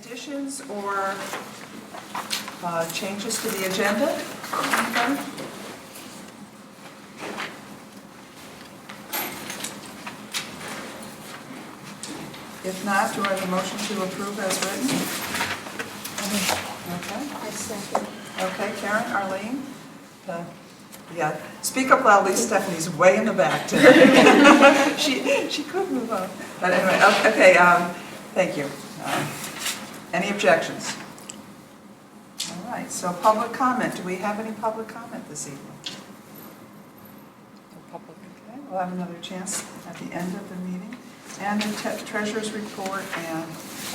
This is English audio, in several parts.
Additions or changes to the agenda? Anybody? If not, do I have a motion to approve as written? Okay. I second. Okay, Karen, Arlene? Yeah, speak up loudly, Stephanie's way in the back today. She could move on. But anyway, okay, thank you. Any objections? All right, so public comment. Do we have any public comment this evening? Okay, we'll have another chance at the end of the meeting. And the treasurer's report and,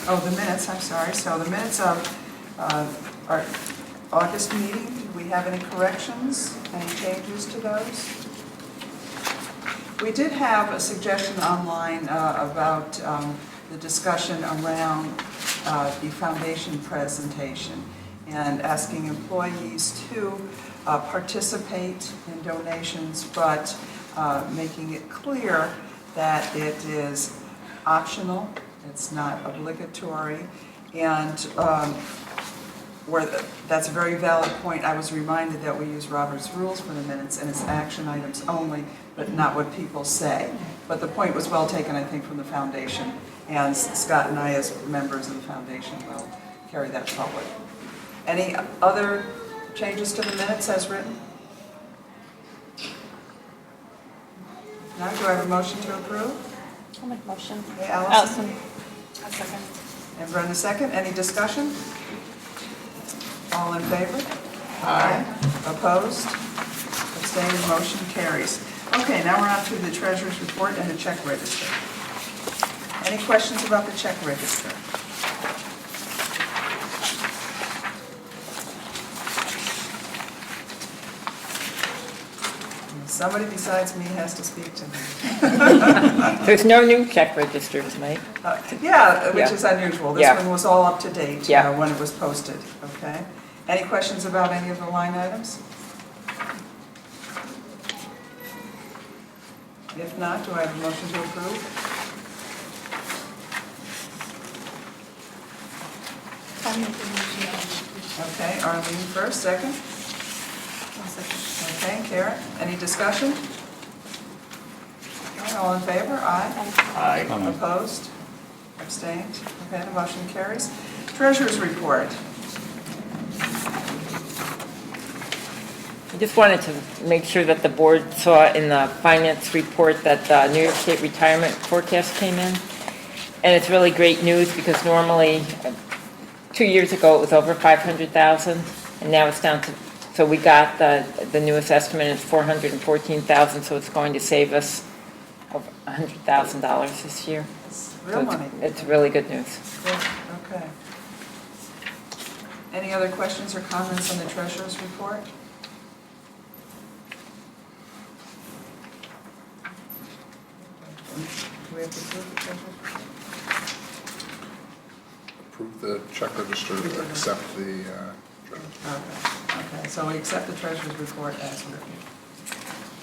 the minutes, I'm sorry. So the minutes of our August meeting, do we have any corrections, any changes to those? We did have a suggestion online about the discussion around the foundation presentation and asking employees to participate in donations, but making it clear that it is optional, it's not obligatory, and that's a very valid point. I was reminded that we use Robert's rules for the minutes and it's action items only, but not what people say. But the point was well taken, I think, from the foundation, and Scott and I, as members of the foundation, will carry that forward. Any other changes to the minutes as written? Now, do I have a motion to approve? I'll make a motion. Okay, Allison? I'll second. And Brenda, second. Any discussion? All in favor? Aye. Opposed? Abstained? Motion carries. Okay, now we're on to the treasurer's report and the check register. Any questions about the check register? Somebody besides me has to speak to me. There's no new check register tonight. Which is unusual. This one was all up to date when it was posted, okay? Any questions about any of the line items? If not, do I have a motion to approve? I'll make a motion. Okay, Arlene first, second. I'll second. Okay, Karen, any discussion? Okay, all in favor? Aye. Aye. Opposed? Abstained? Okay, the motion carries. Treasurer's report. I just wanted to make sure that the board saw in the finance report that the New York State retirement forecast came in. And it's really great news because normally, 2 years ago, it was over 500,000, and now it's down to, so we got the newest estimate is 414,000, so it's going to save us over $100,000 this year. It's real money. It's really good news. Good, okay. Any other questions or comments on the treasurer's report? Do we have to approve the treasurer's report? Approve the check register, accept the Okay, so we accept the treasurer's report as written.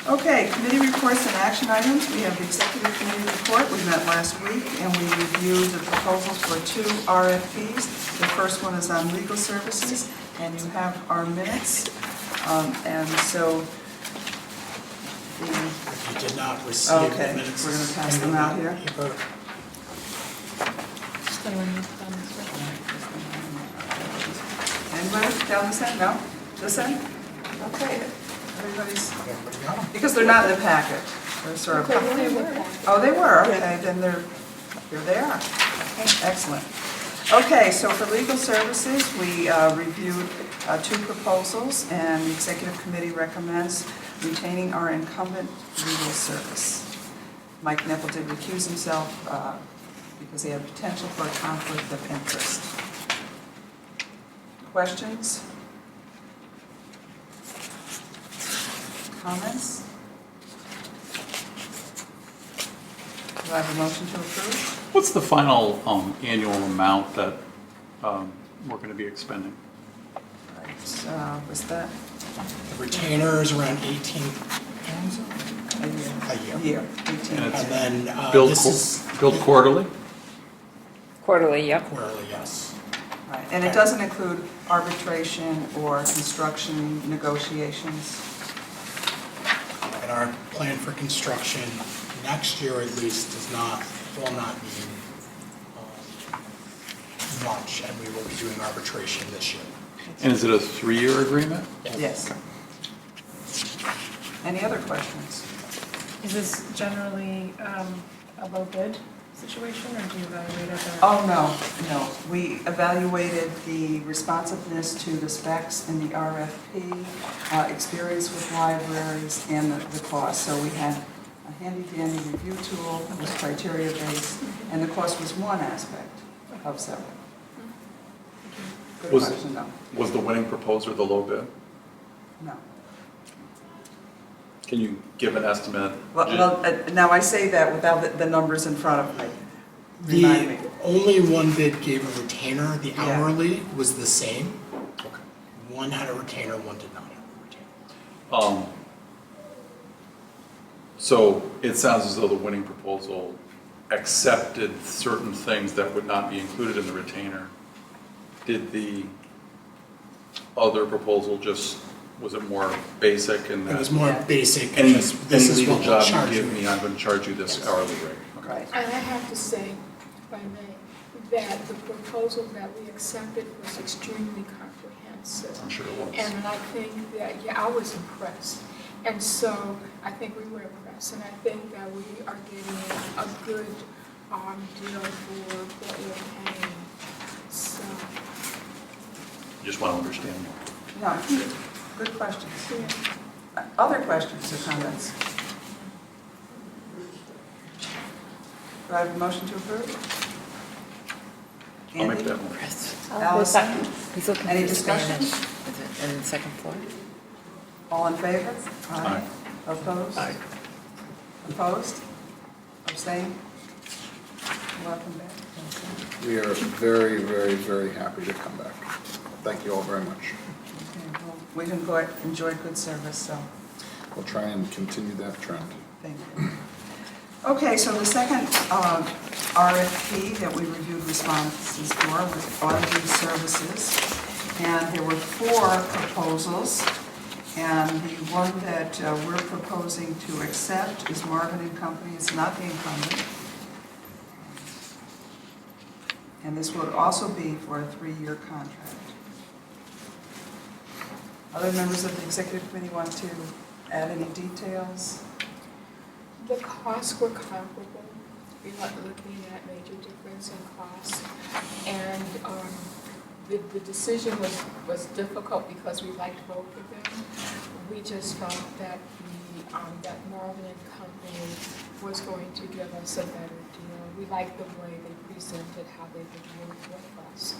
Okay, committee reports and action items. We have the executive committee report. We met last week and we reviewed the proposals for 2 RFPs. The first one is on legal services, and you have our minutes. And so If you did not receive the minutes. We're going to pass them out here. Just the one that's done this way. Anybody down this end? No? This end? Okay. Everybody's, because they're not in the packet. They're sort of. They were. Oh, they were, okay, then here they are. Okay, excellent. Okay, so for legal services, we reviewed 2 proposals, and the executive committee recommends retaining our incumbent legal service. Mike Nepple did recuse himself because he had potential for a conflict of interest. Questions? Comments? Do I have a motion to approve? What's the final annual amount that we're going to be expending? Right, was that The retainer is around 18,000 a year? a year. A year, 18. And it's And then billed this is billed quarterly? Quarterly, yep. quarterly, yes. Right, and it doesn't include arbitration or construction negotiations? And our plan for construction next year at least will not be much, and we will be doing arbitration this year. And is it a 3-year agreement? Yes. Any other questions? Is this generally a low bid situation, or do you evaluate other? Oh, no. We evaluated the responsiveness to the specs in the RFP, experience with libraries, and the cost. So we had a handy-dandy review tool that was criteria-based, and the cost was one aspect of several. Good Was- question, no. Was the winning proposer the low bid? No. Can you give an estimate? Well, now I say that without the numbers in front of me. Remind me. The only one bid gave a retainer, the Yeah. hourly was the same. Okay. One had a retainer, one did not have a retainer. So it sounds as though the winning proposal accepted certain things that would not be included in the retainer. Did the other proposal was it more basic and It was that more Yeah. basic, any just this is legal what we'll job charge you you. give me, I'm going to charge you this Yes. hourly rate? Okay. Right. And I have to say, if I may, that the proposal that we accepted was extremely comprehensive. I'm sure it was. And I think that, I was impressed. And so I think we were impressed. And I think that we are getting a good deal for what we're paying. So, Just want to understand more. No, good questions. yeah. Other questions or comments? Do I have a motion to approve? I'll make Andy? that one. Allison? He's looking Any for Spanish. discussion? Is it in the second floor? All in favor? Aye. Opposed? Aye. Opposed? Abstain? Welcome back. We are very, very, very happy to come back. Thank you all very much. Okay, well, we've enjoyed good service, so We'll try and continue that trend. thank you. Okay, so the second RFP that we reviewed responses for was auditing services. And there were 4 proposals. And the one that we're proposing to accept is Marvin and Company. It's not the incumbent. And this would also be for a 3-year contract. Other members of the executive committee want to add any details? The costs were comparable. We weren't looking at major difference in costs. And the decision was difficult because we liked both of them. We just felt that that Marvin and Company was going to give us a better deal. We liked the way they presented how they would work with us.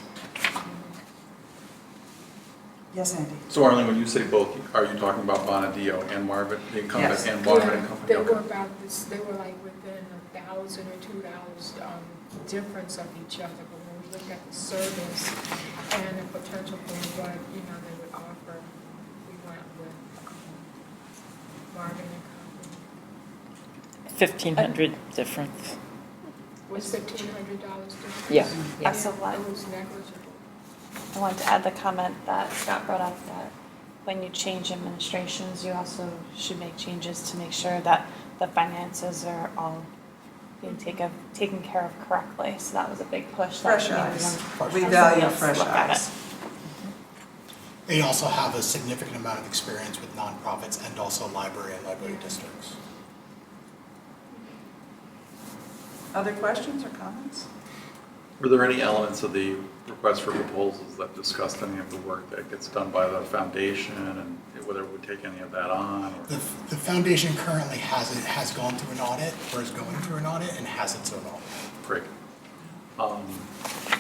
Yes, Andy? So Arlene, when you say both, are you talking about Bonadio and Marvin, the incumbent, Yes. and Marvin and Company? They Okay. were about this, they were like within $1,000 or $2 difference of each other. But when we look at the service and the potential for what, they would offer, we went with Marvin and Company. 1,500 difference. Was $1,500 difference? Yeah. Yeah. So what? It was negligible. I wanted to add the comment that Scott brought up, that when you change administrations, you also should make changes to make sure that the finances are all being taken care of correctly. So that was a big push. that Fresh maybe eyes. when- We when value somebody else fresh look at it. eyes. They also have a significant amount of experience with nonprofits and also library and library districts. Other questions or comments? Were there any elements of the request for proposals that discussed any of the work that gets done by the foundation and whether it would take any of that on? Or? The foundation currently has gone through an audit, or is going through an audit, and has its own audit. Great.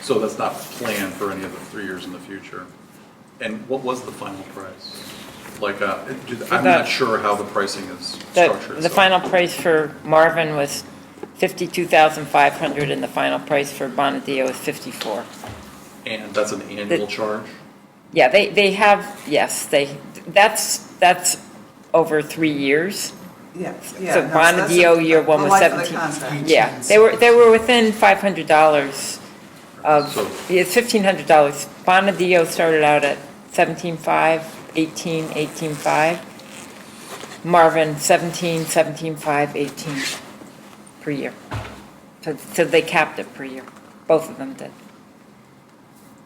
So that's not planned for any of the 3 years in the future. And what was the final price? Like, I'm not sure how the pricing is structured. The so- final price for Marvin was $52,500 and the final price for Bonadio is $54,000. And that's an annual charge? Yeah, they have, yes, that's over 3 years. Yeah. So no, that's Bonadio, year one the was life of the 17. contract. Yeah, they were within $500 So- It's $1,500. Bonadio started out at 17.5, 18, 18.5. Marvin, 17, 17.5, 18 per year. So they capped it per year. Both of them did,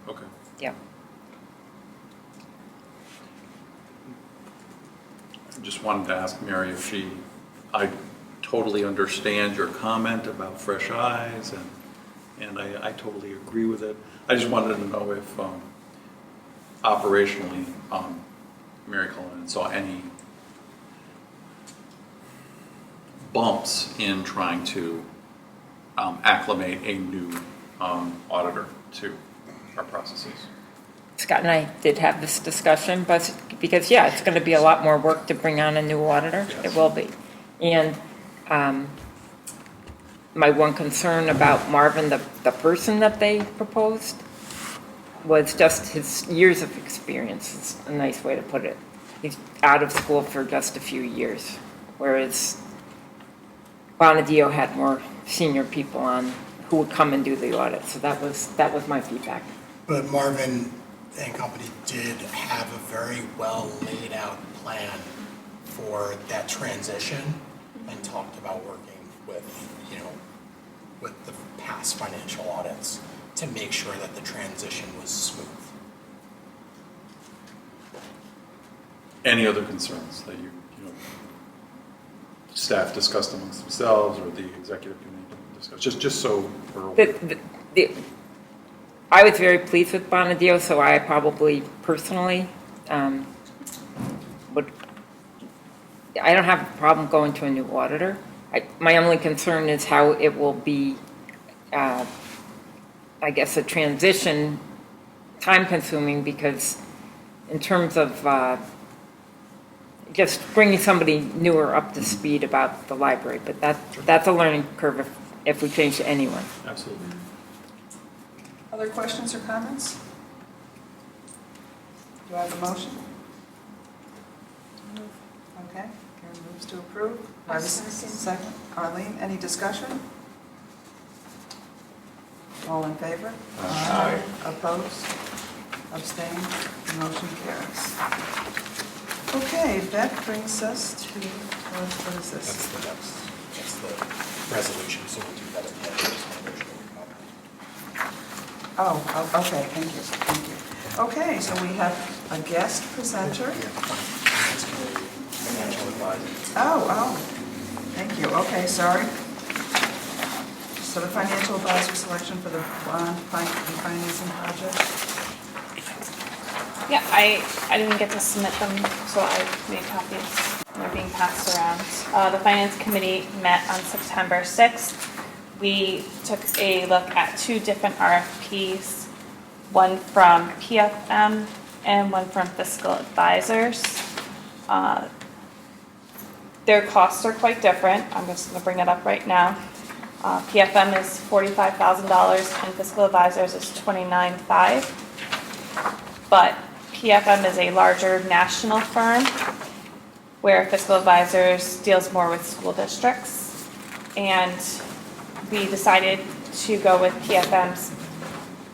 Okay. yeah. I just wanted to ask Mary if I totally understand your comment about fresh eyes, and I totally agree with it. I just wanted to know if operationally, Mary Cullinan saw any bumps in trying to acclimate a new auditor to our processes. Scott and I did have this discussion, but because, yeah, it's going to be a lot more work to bring on a new auditor. Yes. It will be. And my one concern about Marvin, the person that they proposed, was just his years of experience, is a nice way to put it. He's out of school for just a few years, whereas Bonadio had more senior people on who would come and do the audit. So that was my feedback. But Marvin and company did have a very well laid out plan for that transition and talked about working with, with the past financial audits to make sure that the transition was smooth. Any other concerns that you know, staff discussed amongst themselves or the executive committee discussed? Just so we're aware. I was very pleased with Bonadio, so I probably personally would. I don't have a problem going to a new auditor. My only concern is how it will be, I guess, a transition, time-consuming, because in terms of just bringing somebody newer up to speed about the library, but that's a learning curve if we change to anyone. Absolutely. Other questions or comments? Do I have a motion? Okay, Karen moves to approve. Do I have a second? Arlene, any discussion? All in favor? Aye. Opposed? Abstained? Motion carries. Okay, that brings us to, what is this? That's the resolution, so we'll do that at the end of this resolution. Oh, okay, thank you. Okay, so we have a guest presenter. Financial advisor. Oh, thank you. Okay, sorry. So the financial advisor selection for the bond financing project? Yeah, I didn't get to submit them, so I made copies. They're being passed around. The finance committee met on September 6th. We took a look at two different RFPs, one from PFM and one from Fiscal Advisors. Their costs are quite different. I'm just going to bring it up right now. PFM is $45,000 and Fiscal Advisors is $29,500. But PFM is a larger national firm where Fiscal Advisors deals more with school districts. And we decided to go with PFM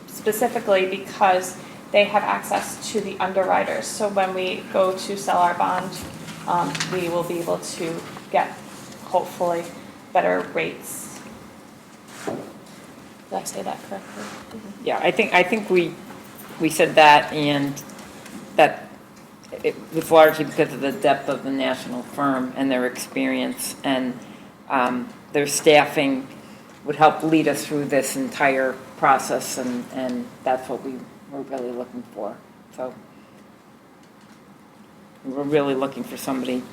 specifically because they have access to the underwriters. So when we go to sell our bond, we will be able to get, hopefully, better rates. Did I say that correctly? Yeah, I think we said that, and that it was largely because of the depth of the national firm and their experience, and their staffing would help lead us through this entire process, and that's what we were really looking for. So we're really looking for somebody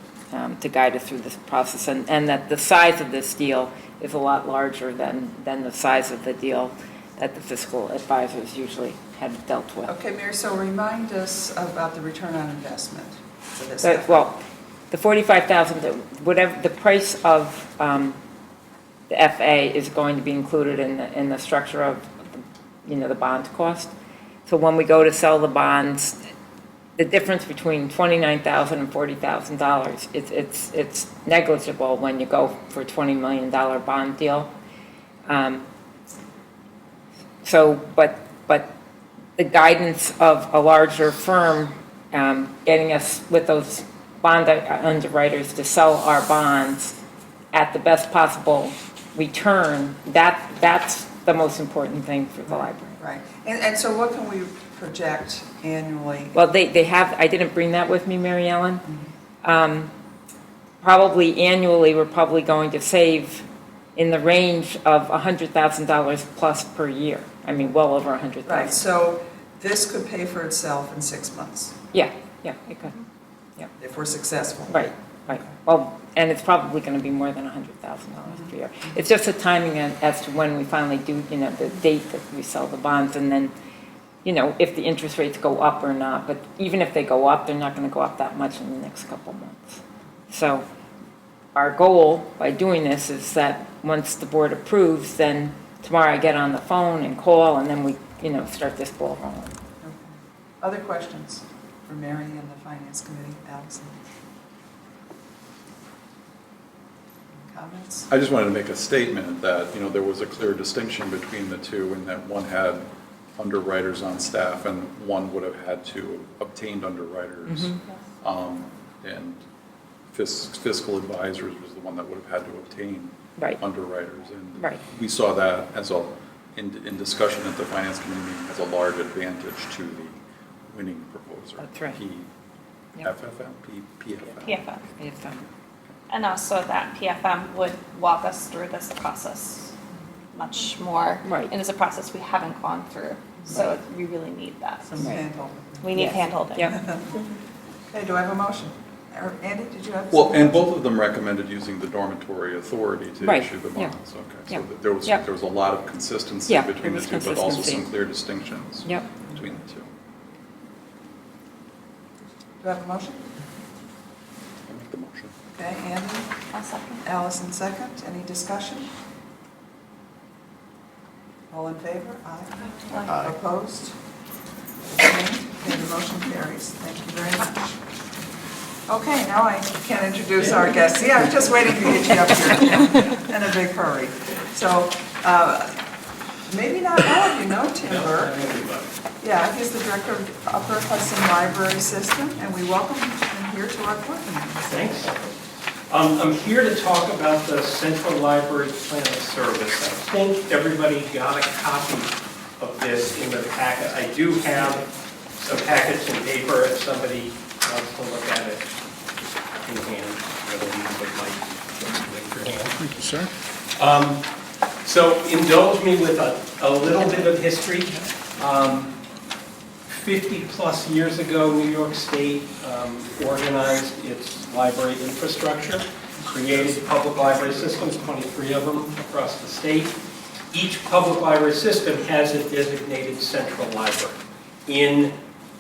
to guide us through this process, and that the size of this deal is a lot larger than the size of the deal that the Fiscal Advisors usually had dealt with. Okay, Mary, so remind us about the return on investment for this. Well, the $45,000, whatever the price of the FA is going to be included in the structure of the bond cost. So when we go to sell the bonds, the difference between $29,000 and $40,000, it's negligible when you go for a $20 million bond deal. but the guidance of a larger firm getting us with those bond underwriters to sell our bonds at the best possible return, that's the most important thing for the library. Right. And so what can we project annually? Well, they have, I didn't bring that with me, Mary Ellen. Probably annually, we're probably going to save in the range of $100,000 plus per year. I mean, well over 100,000. Right, so this could pay for itself in 6 months, Yeah, it could. if we're successful. Right. Well, and it's probably going to be more than $100,000 per year. It's just the timing as to when we finally do, the date that we sell the bonds, and then, if the interest rates go up or not. But even if they go up, they're not going to go up that much in the next couple months. So our goal by doing this is that once the board approves, then tomorrow I get on the phone and call, and then we, start this ball rolling. Okay. Other questions for Mary and the Finance Committee? Allison? Comments? I just wanted to make a statement that, there was a clear distinction between the two in that one had underwriters on staff and one would have had to obtained underwriters. And fiscal advisors was the one that would have had to obtain underwriters. And we saw that as in discussion at the Finance Committee meeting as a large advantage to the winning proposer. That's right. PFM. And also that PFM would walk us through this process much more. Right. And it's a process we haven't gone through, so we really need that. Some handhold. We need Yes. handholding. Yep. Okay, do I have a motion? Or Andy, did you have? Well, something? and both of them recommended using the dormitory authority to Right, issue the yeah. bonds. Okay, Yeah. so there was Yep. a lot of consistency Yeah, between there the was two, but also consistency. some clear distinctions Yep. between the two. Do I have a motion? I'll make the motion. Okay, Andy, I'll second. Allison second. Any discussion? All in favor? Aye. Opposed? Abstained? Okay, the motion carries. Thank you very much. Okay, now I can introduce our guests. Yeah, I was just waiting to get you up here in a big hurry. So, maybe not all of you know Tim Burke. Yeah, he's the director of Upper Hudson Library System, and we welcome him here to our board meeting. Thanks. I'm here to talk about the Central Library Plan of Service. I think everybody got a copy of this in the packet. I do have some packets and paper if somebody wants to look at it in hand. Whether you can put my hand. Thank you, sir. So indulge me with a little bit of history. 50 plus years ago, New York State organized its library infrastructure, created public library systems, 23 of them across the state. Each public library system has a designated central library. In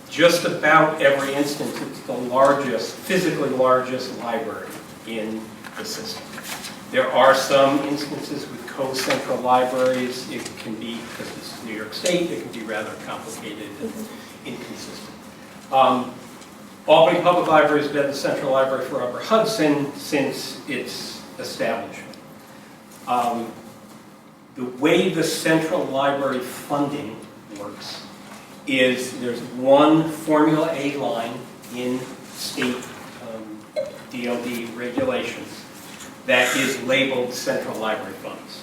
just about every instance, it's the largest, physically largest library in the system. There are some instances with co-central libraries. It can be, because this is New York State, it can be rather complicated and inconsistent. Albany Public Library has been the central library for Upper Hudson since its establishment. The way the central library funding works is there's one Formula A line in state DLD regulations that is labeled central library funds.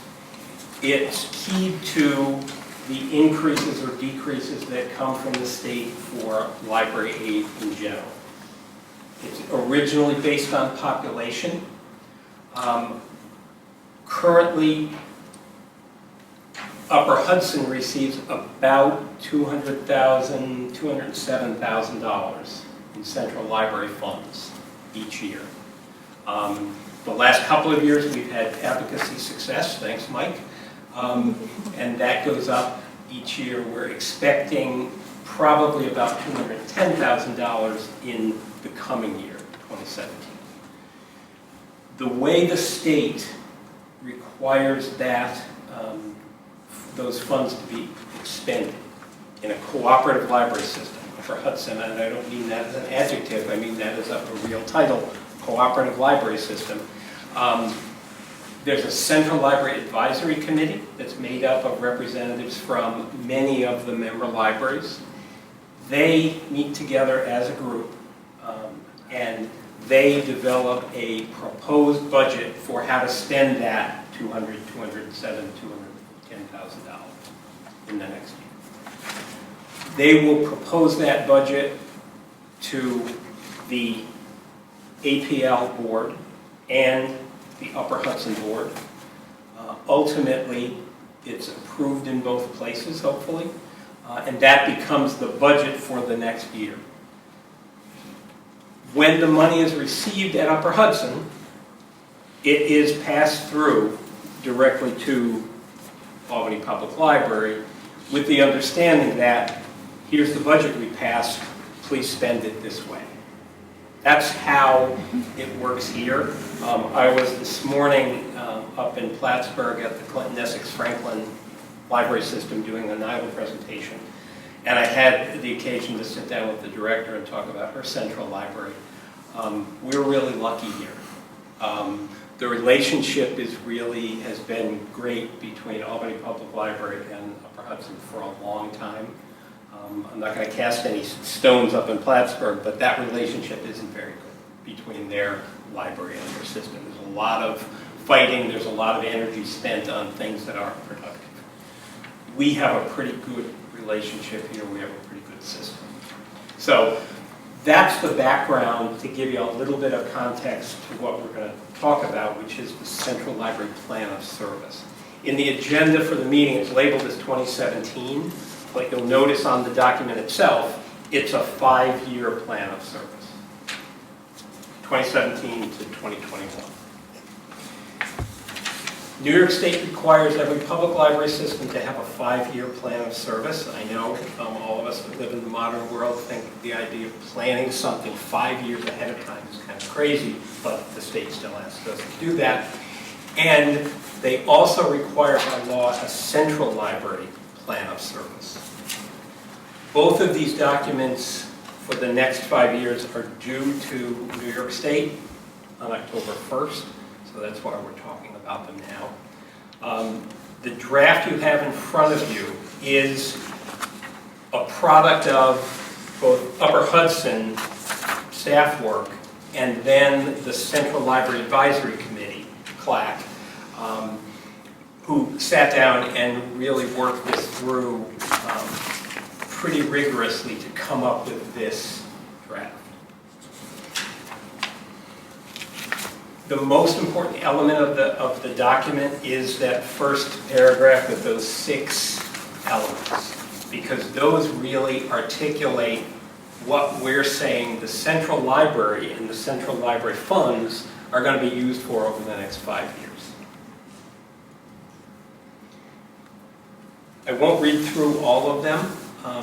It's keyed to the increases or decreases that come from the state for library aid in general. It's originally based on population. Currently, Upper Hudson receives about $200,000, $207,000 in central library funds each year. The last couple of years, we've had advocacy success, thanks Mike, and that goes up each year. We're expecting probably about $210,000 in the coming year, 2017. The way the state requires that those funds to be expended in a cooperative library system for Hudson, and I don't mean that as an adjective, I mean that as a real title, cooperative library system. There's a Central Library Advisory Committee that's made up of representatives from many of the member libraries. They meet together as a group, and they develop a proposed budget for how to spend that $200,000, $207,000, $210,000 in the next year. They will propose that budget to the APL board and the Upper Hudson board. Ultimately, it's approved in both places, hopefully, and that becomes the budget for the next year. When the money is received at Upper Hudson, it is passed through directly to Albany Public Library with the understanding that here's the budget we passed, please spend it this way. That's how it works here. I was this morning up in Plattsburgh at the Clinton Essex Franklin Library System doing a NILA presentation. And I had the occasion to sit down with the director and talk about her central library. We're really lucky here. The relationship has been great between Albany Public Library and Upper Hudson for a long time. I'm not going to cast any stones up in Plattsburgh, but that relationship isn't very good between their library and their system. There's a lot of fighting, there's a lot of energy spent on things that aren't productive. We have a pretty good relationship here, we have a pretty good system. So that's the background to give you a little bit of context to what we're going to talk about, which is the Central Library Plan of Service. In the agenda for the meeting, it's labeled as 2017, but you'll notice on the document itself, it's a 5-year plan of service, 2017 to 2021. New York State requires every public library system to have a 5-year plan of service. I know all of us that live in the modern world think the idea of planning something 5 years ahead of time is kind of crazy, but the state still asks us to do that. And they also require by law a central library plan of service. Both of these documents for the next 5 years are due to New York State on October 1st, so that's why we're talking about them now. The draft you have in front of you is a product of both Upper Hudson staff work and then the Central Library Advisory Committee, CLAC, who sat down and really worked this through pretty rigorously to come up with this draft. The most important element of the document is that first paragraph with those 6 elements, because those really articulate what we're saying the central library and the central library funds are going to be used for over the next 5 years. I won't read through all of them,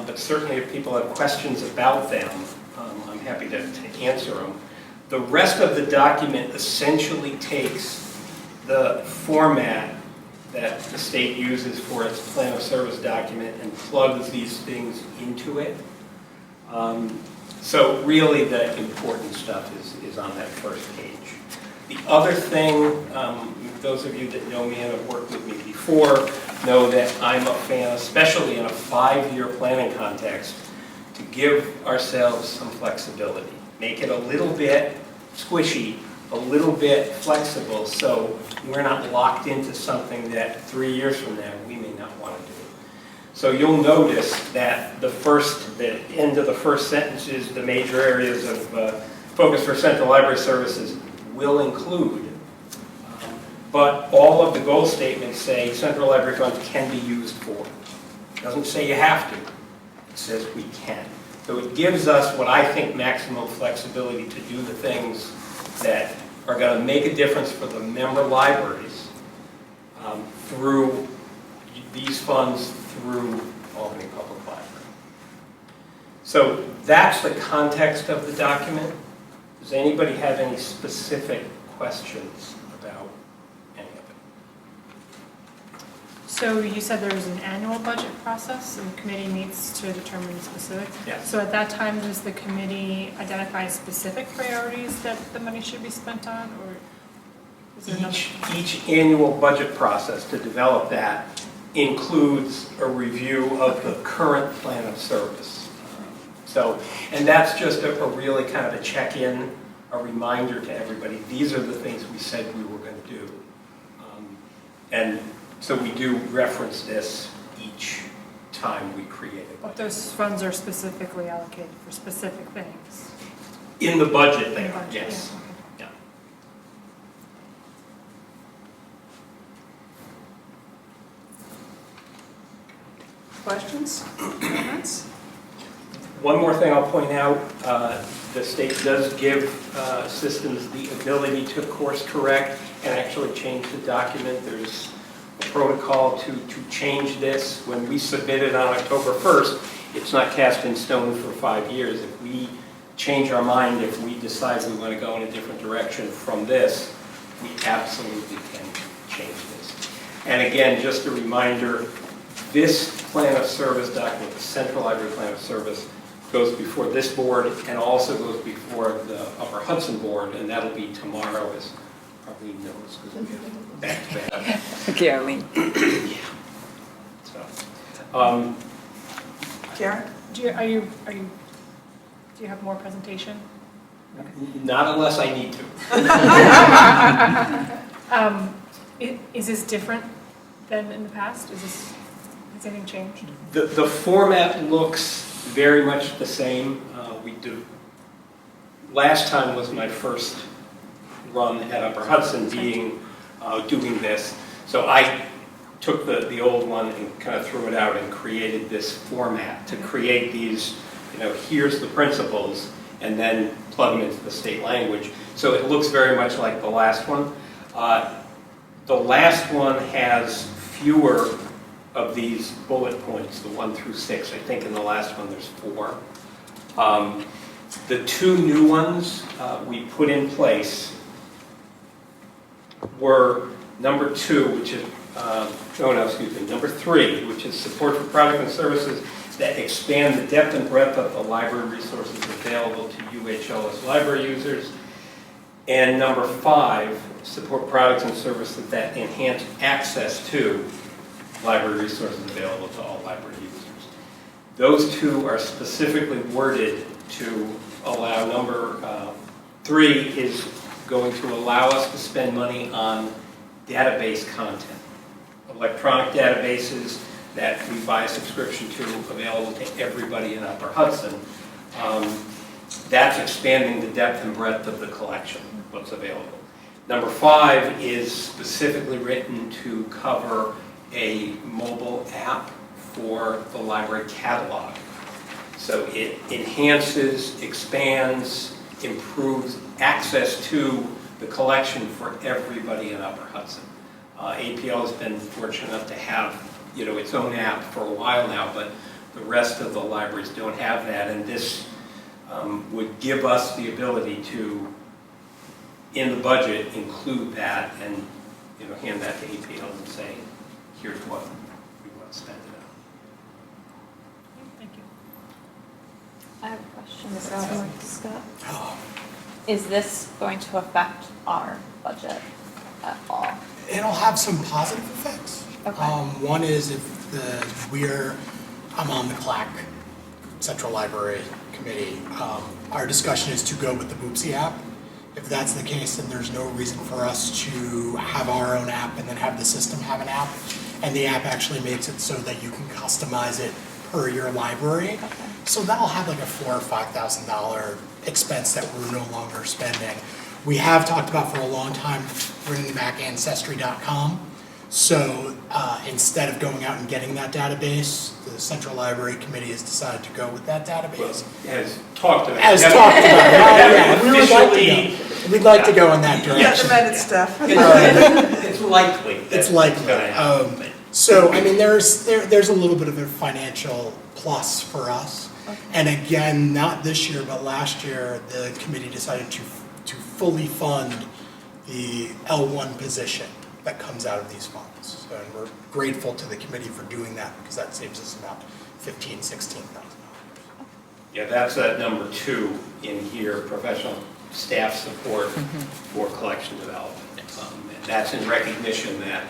but certainly if people have questions about them, I'm happy to answer them. The rest of the document essentially takes the format that the state uses for its plan of service document and plugs these things into it. So really the important stuff is on that first page. The other thing, those of you that know me and have worked with me before know that I'm a fan, especially in a 5-year planning context, to give ourselves some flexibility. Make it a little bit squishy, a little bit flexible, so we're not locked into something that 3 years from now we may not want to do. So you'll notice that the end of the first sentence is the major areas of focus for Central Library Services will include, but all of the goal statements say Central Library funds can be used for. It doesn't say you have to, it says we can. So it gives us what I think maximum flexibility to do the things that are going to make a difference for the member libraries through these funds through Albany Public Library. So that's the context of the document. Does anybody have any specific questions about any of it? So you said there was an annual budget process and the committee meets to determine the specifics? Yes. So at that time, does the committee identify specific priorities that the money should be spent on, or Is there another? Each annual budget process to develop that includes a review of the current plan of service. So, and that's just a really kind of a check-in, a reminder to everybody, these are the things we said we were going to do. And so we do reference this each time we create a But budget. those funds are specifically allocated for specific things. In the budget In the there, budget, yes. yeah, okay. Yeah. Questions, comments? One more thing I'll point out, the state does give systems the ability to course correct and actually change the document. There's a protocol to change this. When we submit it on October 1st, it's not cast in stone for 5 years. If we change our mind, if we decide we want to go in a different direction from this, we absolutely can change this. And again, just a reminder, this plan of service document, the Central Library Plan of Service, goes before this board and also goes before the Upper Hudson Board, and that'll be tomorrow, as Arlene knows, because we have back-to-back. Okay, Arlene. So, Karen? Do you have more presentation? not unless I need to. Is this different than in the past? Has anything changed? The format looks very much the same. We do. Last time was my first run at Upper Hudson doing this. So I took the old one and kind of threw it out and created this format to create these, here's the principles, and then plug them into the state language. So it looks very much like the last one. The last one has fewer of these bullet points, the 1 through 6. I think in the last one there's 4. The 2 new ones we put in place were number 2, which is, number 3, which is support for products and services that expand the depth and breadth of the library resources available to UHLS library users. And number 5, support products and services that enhance access to library resources available to all library users. Those 2 are specifically worded to allow number 3 is going to allow us to spend money on database content, electronic databases that we buy a subscription to available to everybody in Upper Hudson. That's expanding the depth and breadth of the collection, what's available. Number 5 is specifically written to cover a mobile app for the library catalog. So it enhances, expands, improves access to the collection for everybody in Upper Hudson. APL has been fortunate enough to have its own app for a while now, but the rest of the libraries don't have that, and this would give us the ability to, in the budget, include that and hand that to APL and say, here's what we want to spend it Thank you. I have a question, Scott. Is this going to affect our budget at all? It'll have some positive effects. Okay. One is if I'm on the CLAC, Central Library Committee, our discussion is to go with the Boopsy app. If that's the case, then there's no reason for us to have our own app and then have the system have an app. And the app actually makes it so that you can customize it per your library. Okay. So that'll have like a $4,000 or $5,000 expense that we're no longer spending. We have talked about for a long time bringing back Ancestry.com. So instead of going out and getting that database, the Central Library Committee has decided to go with that database. out. As talked about. As talked about, yeah, we'd like to go in that direction. Recommended stuff. It's likely. It's likely. gonna happen. So, I mean, there's a little bit of a financial plus for us. Okay. And again, not this year, but last year, the committee decided to fully fund the L1 position that comes out of these funds. So, and we're grateful to the committee for doing that because that saves us about $15,000, $16,000. Yeah, that's that number 2 in here, professional staff support for collection development. And that's in recognition that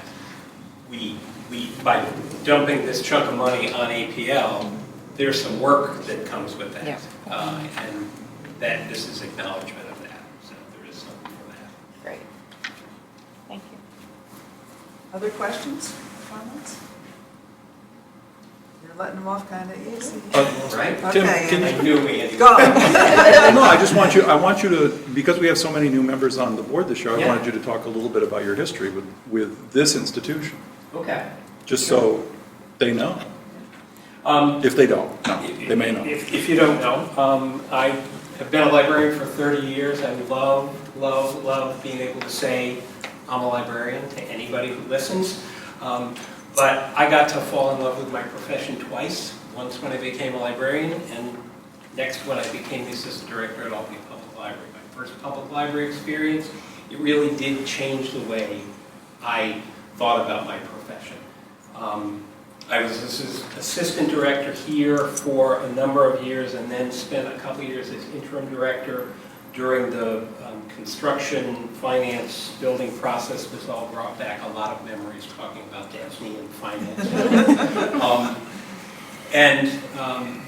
we, by dumping this chunk of money on APL, there's some work that comes with that. Yeah. And that this is acknowledgement of that, so there is something for that. Great. Thank you. Other questions, comments? You're letting them off kind of easy. Right? Tim, Okay, can I knew Andy. Go. No, I want you to, because we have so many new members on the board this year, I Yeah. wanted you to talk a little bit about your history with this institution, Okay. just so they know. If they don't, no, they may know. If you don't know, I have been a librarian for 30 years. I love being able to say I'm a librarian to anybody who listens. But I got to fall in love with my profession twice. Once when I became a librarian, and next when I became the assistant director at Albany Public Library. My first public library experience, it really did change the way I thought about my profession. I was assistant director here for a number of years and then spent a couple years as interim director during the construction, finance, building process. This all brought back a lot of memories talking about Disney and finance.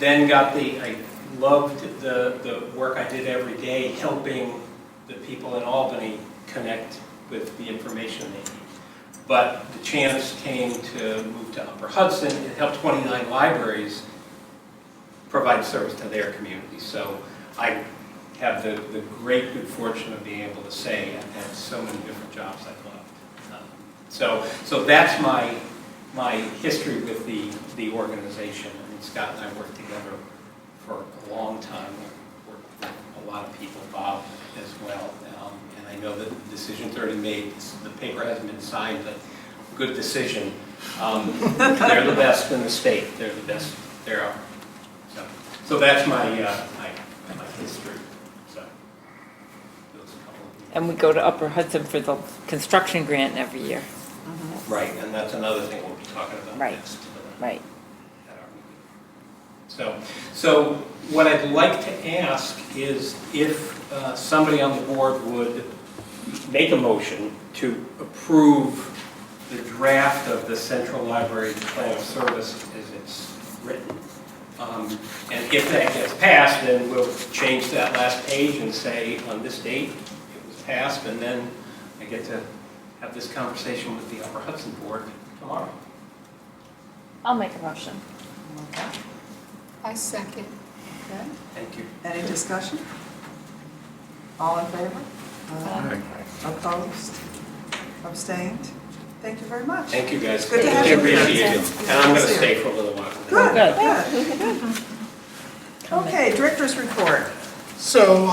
Then I loved the work I did every day helping the people in Albany connect with the information they need. But the chance came to move to Upper Hudson and help 29 libraries provide service to their community. So I have the great good fortune of being able to say I've had so many different jobs I've loved. So that's my history with the organization. I mean, Scott and I worked together for a long time. We've worked with a lot of people, Bob as well. And I know that the decision's already made. The paper hasn't been signed, but good decision. They're the best in the state. They're the best there are. So that's my history. So those couple of And we go to Upper Hudson for the construction grant every year. Right, and that's another thing we'll be talking about Right. next. Right. At our meeting. So what I'd like to ask is if somebody on the board would make a motion to approve the draft of the Central Library Plan of Service as it's written. And if that gets passed, then we'll change that last page and say on this date it was passed, and then I get to have this conversation with the Upper Hudson Board tomorrow. I'll make a motion. Okay. I second. Okay. Thank you. Any discussion? All in favor? Aye. Opposed? Abstained? Thank you very much. Thank you, guys. Good to have you here. Appreciate it. And I'm going to stay for a little while. Good, good. Okay, director's report. So,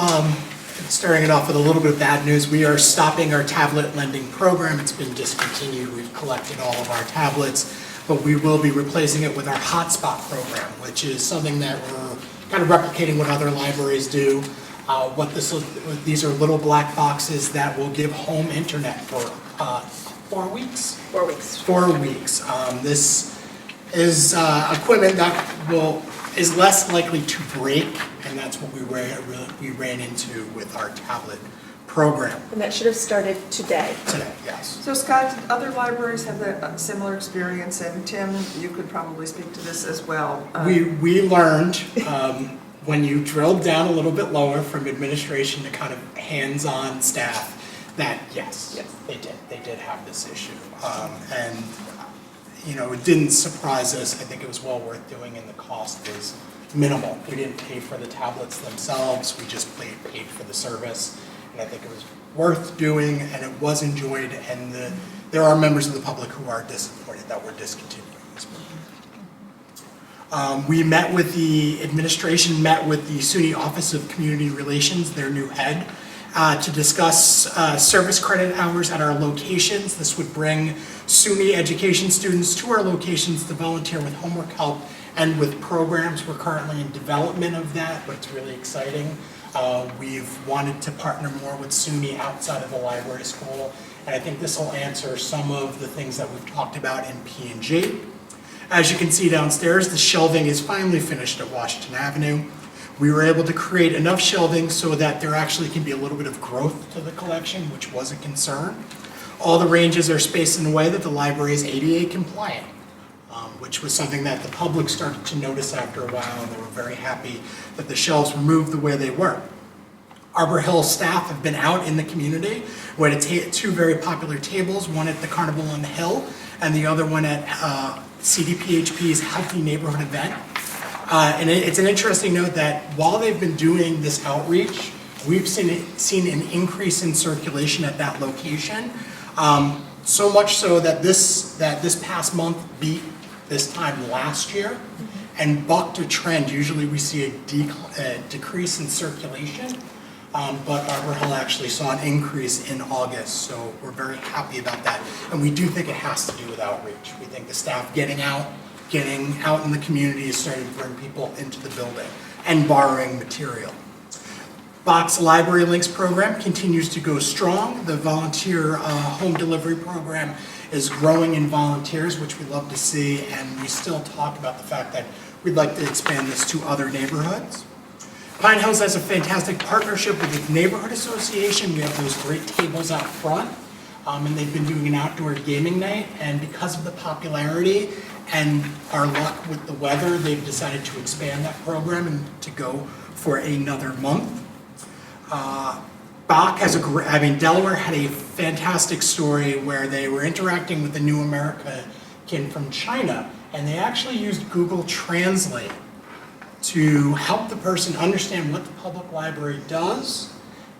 starting it off with a little bit of bad news, we are stopping our tablet lending program. It's been discontinued. We've collected all of our tablets, but we will be replacing it with our hotspot program, which is something that we're kind of replicating what other libraries do. These are little black boxes that will give home internet for 4 weeks. 4 weeks. 4 weeks. This is equipment that is less likely to break, and that's what we ran into with our tablet program And that should have started today. today. Yes. So Scott, did other libraries have a similar experience? And Tim, you could probably speak to this as well. We learned when you drilled down a little bit lower from administration to kind of hands-on staff that yes, they did have this issue, and you know, it didn't surprise us. I think it was well worth doing, and the cost was minimal. We didn't pay for the tablets themselves. We just paid for the service, and I think it was worth doing, and it was enjoyed. And there are members of the public who are disappointed that we're discontinuing this program. We met with the administration, met with the SUNY Office of Community Relations, their new head, to discuss service credit hours at our locations. This would bring SUNY education students to our locations to volunteer with homework help and with programs. We're currently in development of that, but it's really exciting. We've wanted to partner more with SUNY outside of the library school, and I think this will answer some of the things that we've talked about in P&G. As you can see downstairs, the shelving is finally finished at Washington Avenue. We were able to create enough shelving so that there actually can be a little bit of growth to the collection, which was a concern. All the ranges are spaced in a way that the library is ADA compliant, which was something that the public started to notice after a while, and they were very happy that the shelves were moved the way they were. Arbor Hill staff have been out in the community. We had two very popular tables, one at the Carnival on the Hill and the other one at CDPHP's Healthy Neighborhood event. And it's an interesting note that while they've been doing this outreach, we've seen an increase in circulation at that location. So much so that this past month beat this time last year and bucked a trend. Usually we see a decrease in circulation. But Arbor Hill actually saw an increase in August, so we're very happy about that. And we do think it has to do with outreach. We think the staff getting out in the community is starting to bring people into the building and borrowing material. Box Library Links program continues to go strong. The volunteer home delivery program is growing in volunteers, which we love to see, and we still talk about the fact that we'd like to expand this to other neighborhoods. Pine Hills has a fantastic partnership with the Neighborhood Association. We have those great tables out front, and they've been doing an outdoor gaming night, and because of the popularity and our luck with the weather, they've decided to expand that program and to go for another month. Delaware had a fantastic story where they were interacting with the New American from China, and they actually used Google Translate to help the person understand what the public library does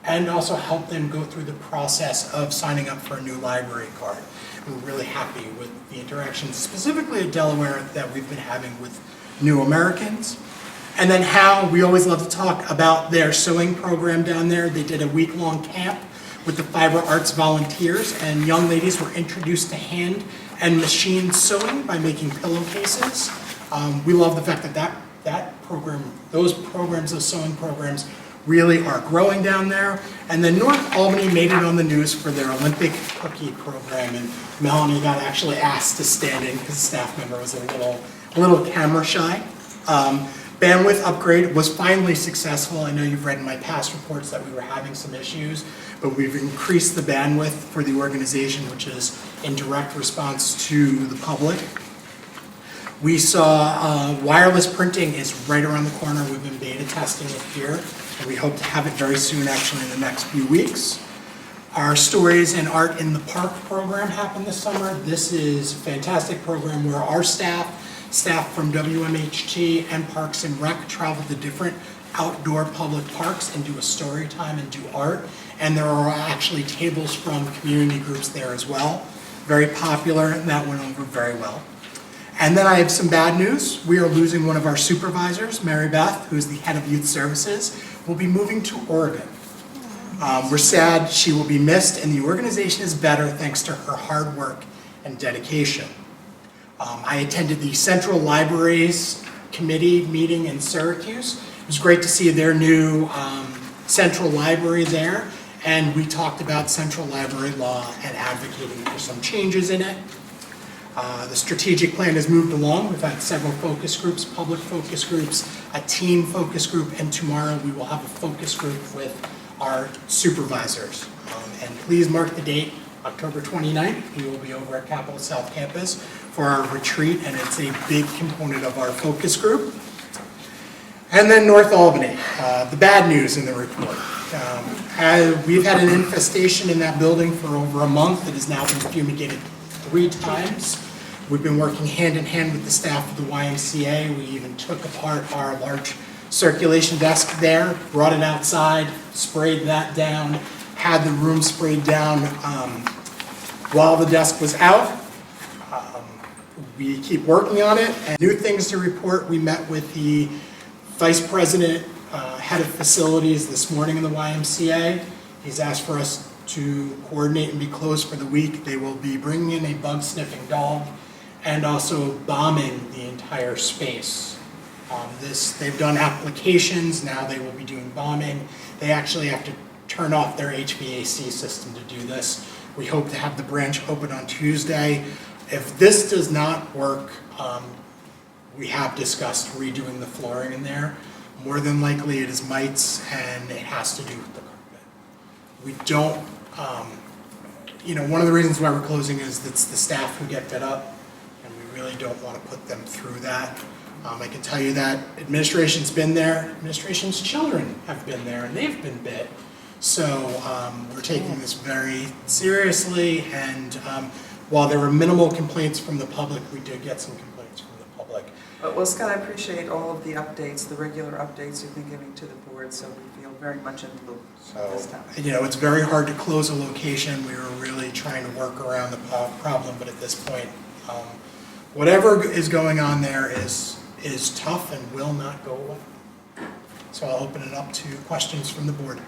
and also help them go through the process of signing up for a new library card. We're really happy with the interactions, specifically at Delaware, that we've been having with New Americans. And then we always love to talk about their sewing program down there. They did a week-long camp with the Fiber Arts volunteers, and young ladies were introduced to hand and machine sewing by making pillowcases. We love the fact that program, those sewing programs really are growing down there. And then North Albany made it on the news for their Olympic cookie program, and Melanie got actually asked to stand in because a staff member was a little camera shy. Bandwidth upgrade was finally successful. I know you've read in my past reports that we were having some issues, but we've increased the bandwidth for the organization, which is in direct response to the public. We saw wireless printing is right around the corner. We've been beta testing it here, and we hope to have it very soon, actually in the next few weeks. Our Stories and Art in the Park program happened this summer. This is a fantastic program where our staff from WMHT and Parks and Rec travel to different outdoor public parks and do a story time and do art. And there are actually tables from community groups there as well. Very popular, and that went over very well. And then I have some bad news. We are losing one of our supervisors, Mary Beth, who's the head of youth services, will be moving to Oregon. We're sad she will be missed, and the organization is better thanks to her hard work and dedication. I attended the Central Libraries Committee meeting in Syracuse. It was great to see their new Central Library there, and we talked about Central Library law and advocating for some changes in it. The strategic plan has moved along. We've had several focus groups, public focus groups, a team focus group, and tomorrow we will have a focus group with our supervisors. And please mark the date, October 29th. We will be over at Capitol South Campus for our retreat, and it's a big component of our focus group. And then North Albany, the bad news in the report. We've had an infestation in that building for over a month. It has now been fumigated 3 times. We've been working hand in hand with the staff of the YMCA. We even took apart our large circulation desk there, brought it outside, sprayed that down, had the room sprayed down while the desk was out. We keep working on it. And new things to report, we met with the Vice President, Head of Facilities this morning in the YMCA. He's asked for us to coordinate and be closed for the week. They will be bringing in a bug-sniffing dog and also bombing the entire space. They've done applications, now they will be doing bombing. They actually have to turn off their HVAC system to do this. We hope to have the branch open on Tuesday. If this does not work, we have discussed redoing the flooring in there. More than likely it is mites, and it has to do with the carpet. We don't one of the reasons why we're closing is it's the staff who get bid up, and we really don't want to put them through that. I can tell you that administration's been there, administration's children have been there, and they've been bit. So we're taking this very seriously, and while there were minimal complaints from the public, we did get some complaints from the public. Well, Scott, I appreciate all of the updates, the regular updates you've been giving to the board, so we feel very much in the loop this time. It's very hard to close a location. We were really trying to work around the problem, but at this point, whatever is going on there is tough and will not go away. So I'll open it up to questions from the board.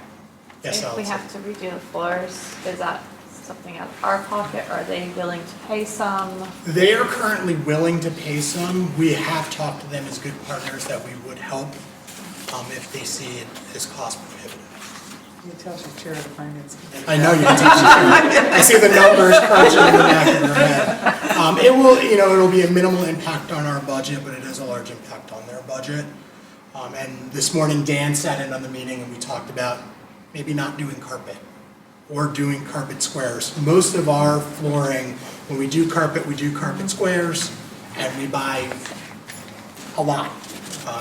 Yes, If we Allison. have to redo the floors, is that something out of our pocket? Are they willing to pay some? They are currently willing to pay some. We have talked to them as good partners that we would help if they see it as cost prohibitive. You can tell she's chair of the finance committee. I know you can teach it. I see the numbers crunching in the back of your head. It will, it'll be a minimal impact on our budget, but it is a large impact on their budget. And this morning, Dan sat in on the meeting and we talked about maybe not doing carpet or doing carpet squares. Most of our flooring, when we do carpet squares, and we buy a lot.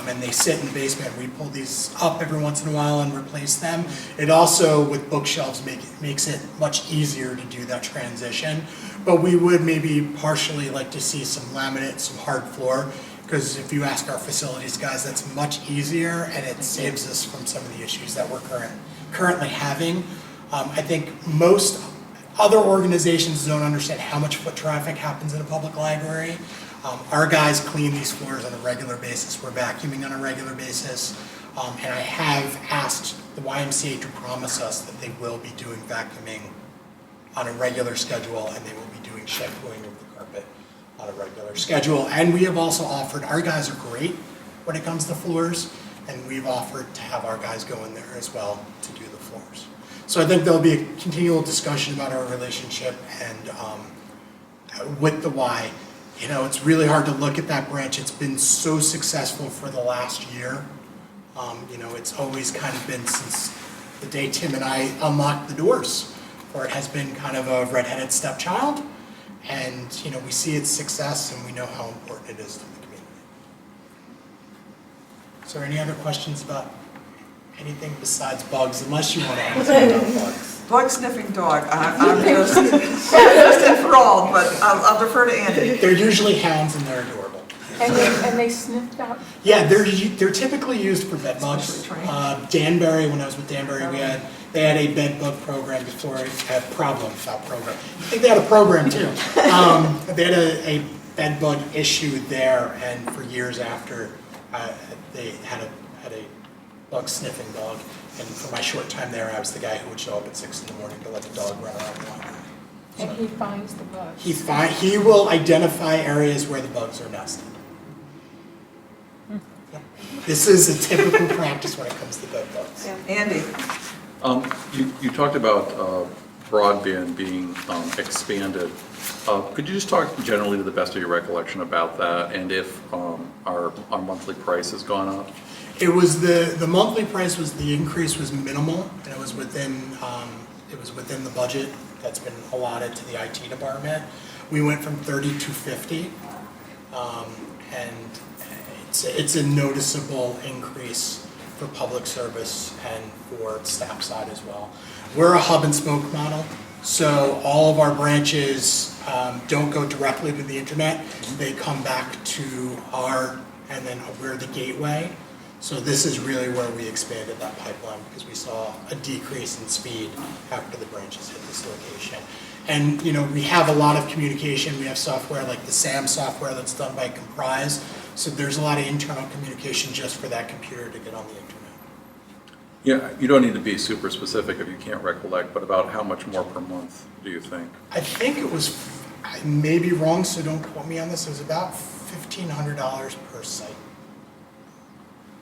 And they sit in the basement. We pull these up every once in a while and replace them. It also, with bookshelves, makes it much easier to do that transition. But we would maybe partially like to see some laminate, some hard floor, because if you ask our facilities guys, that's much easier and it saves us from some of the issues that we're currently having. I think most other organizations don't understand how much foot traffic happens in a public library. Our guys clean these floors on a regular basis. We're vacuuming on a regular basis. And I have asked the YMCA to promise us that they will be doing vacuuming on a regular schedule, and they will be doing shampooing of the carpet on a regular schedule. And we have also offered, our guys are great when it comes to floors, and we've offered to have our guys go in there as well to do the floors. So I think there'll be a continual discussion about our relationship and with the Y. It's really hard to look at that branch. It's been so successful for the last year. It's always kind of been since the day Tim and I unlocked the doors, where it has been kind of a redheaded stepchild. And, we see its success and we know how important it is to the community. Is there any other questions about anything besides bugs, unless you want to answer about bugs? Bug sniffing dog, I'm just enthralled, but I'll defer to Andy. They're usually hounds and they're adorable. And they sniffed out? Yeah, they're typically used for bed bugs. Especially trained. Danbury, when I was with Danbury, they had a bed bug program before it had problems, not program. I think they had a program too. They had a bed bug issue there, and for years after, they had a bug sniffing dog. And for my short time there, I was the guy who would show up at 6 in the morning to let the dog run around the library. And he finds the bugs. He will identify areas where the bugs are nested. This is a typical practice when it comes to bed bugs. Andy, You talked about broadband being expanded. Could you just talk generally to the best of your recollection about that, and if our monthly price has gone up? It was the monthly price the increase was minimal, and it was within the budget that's been allotted to the IT department. We went from 30 to 50, and it's a noticeable increase for public service and for staff side as well. We're a hub and spoke model, so all of our branches don't go directly to the internet. They come back to and then we're the gateway. So this is really where we expanded that pipeline, because we saw a decrease in speed after the branches hit this location. And we have a lot of communication. We have software like the SAM software that's done by Comprise. So there's a lot of internal communication just for that computer to get on the internet. Yeah, you don't need to be super specific if you can't recollect, but about how much more per month do you think? I think it was, I may be wrong, so don't quote me on this, it was about $1,500 per site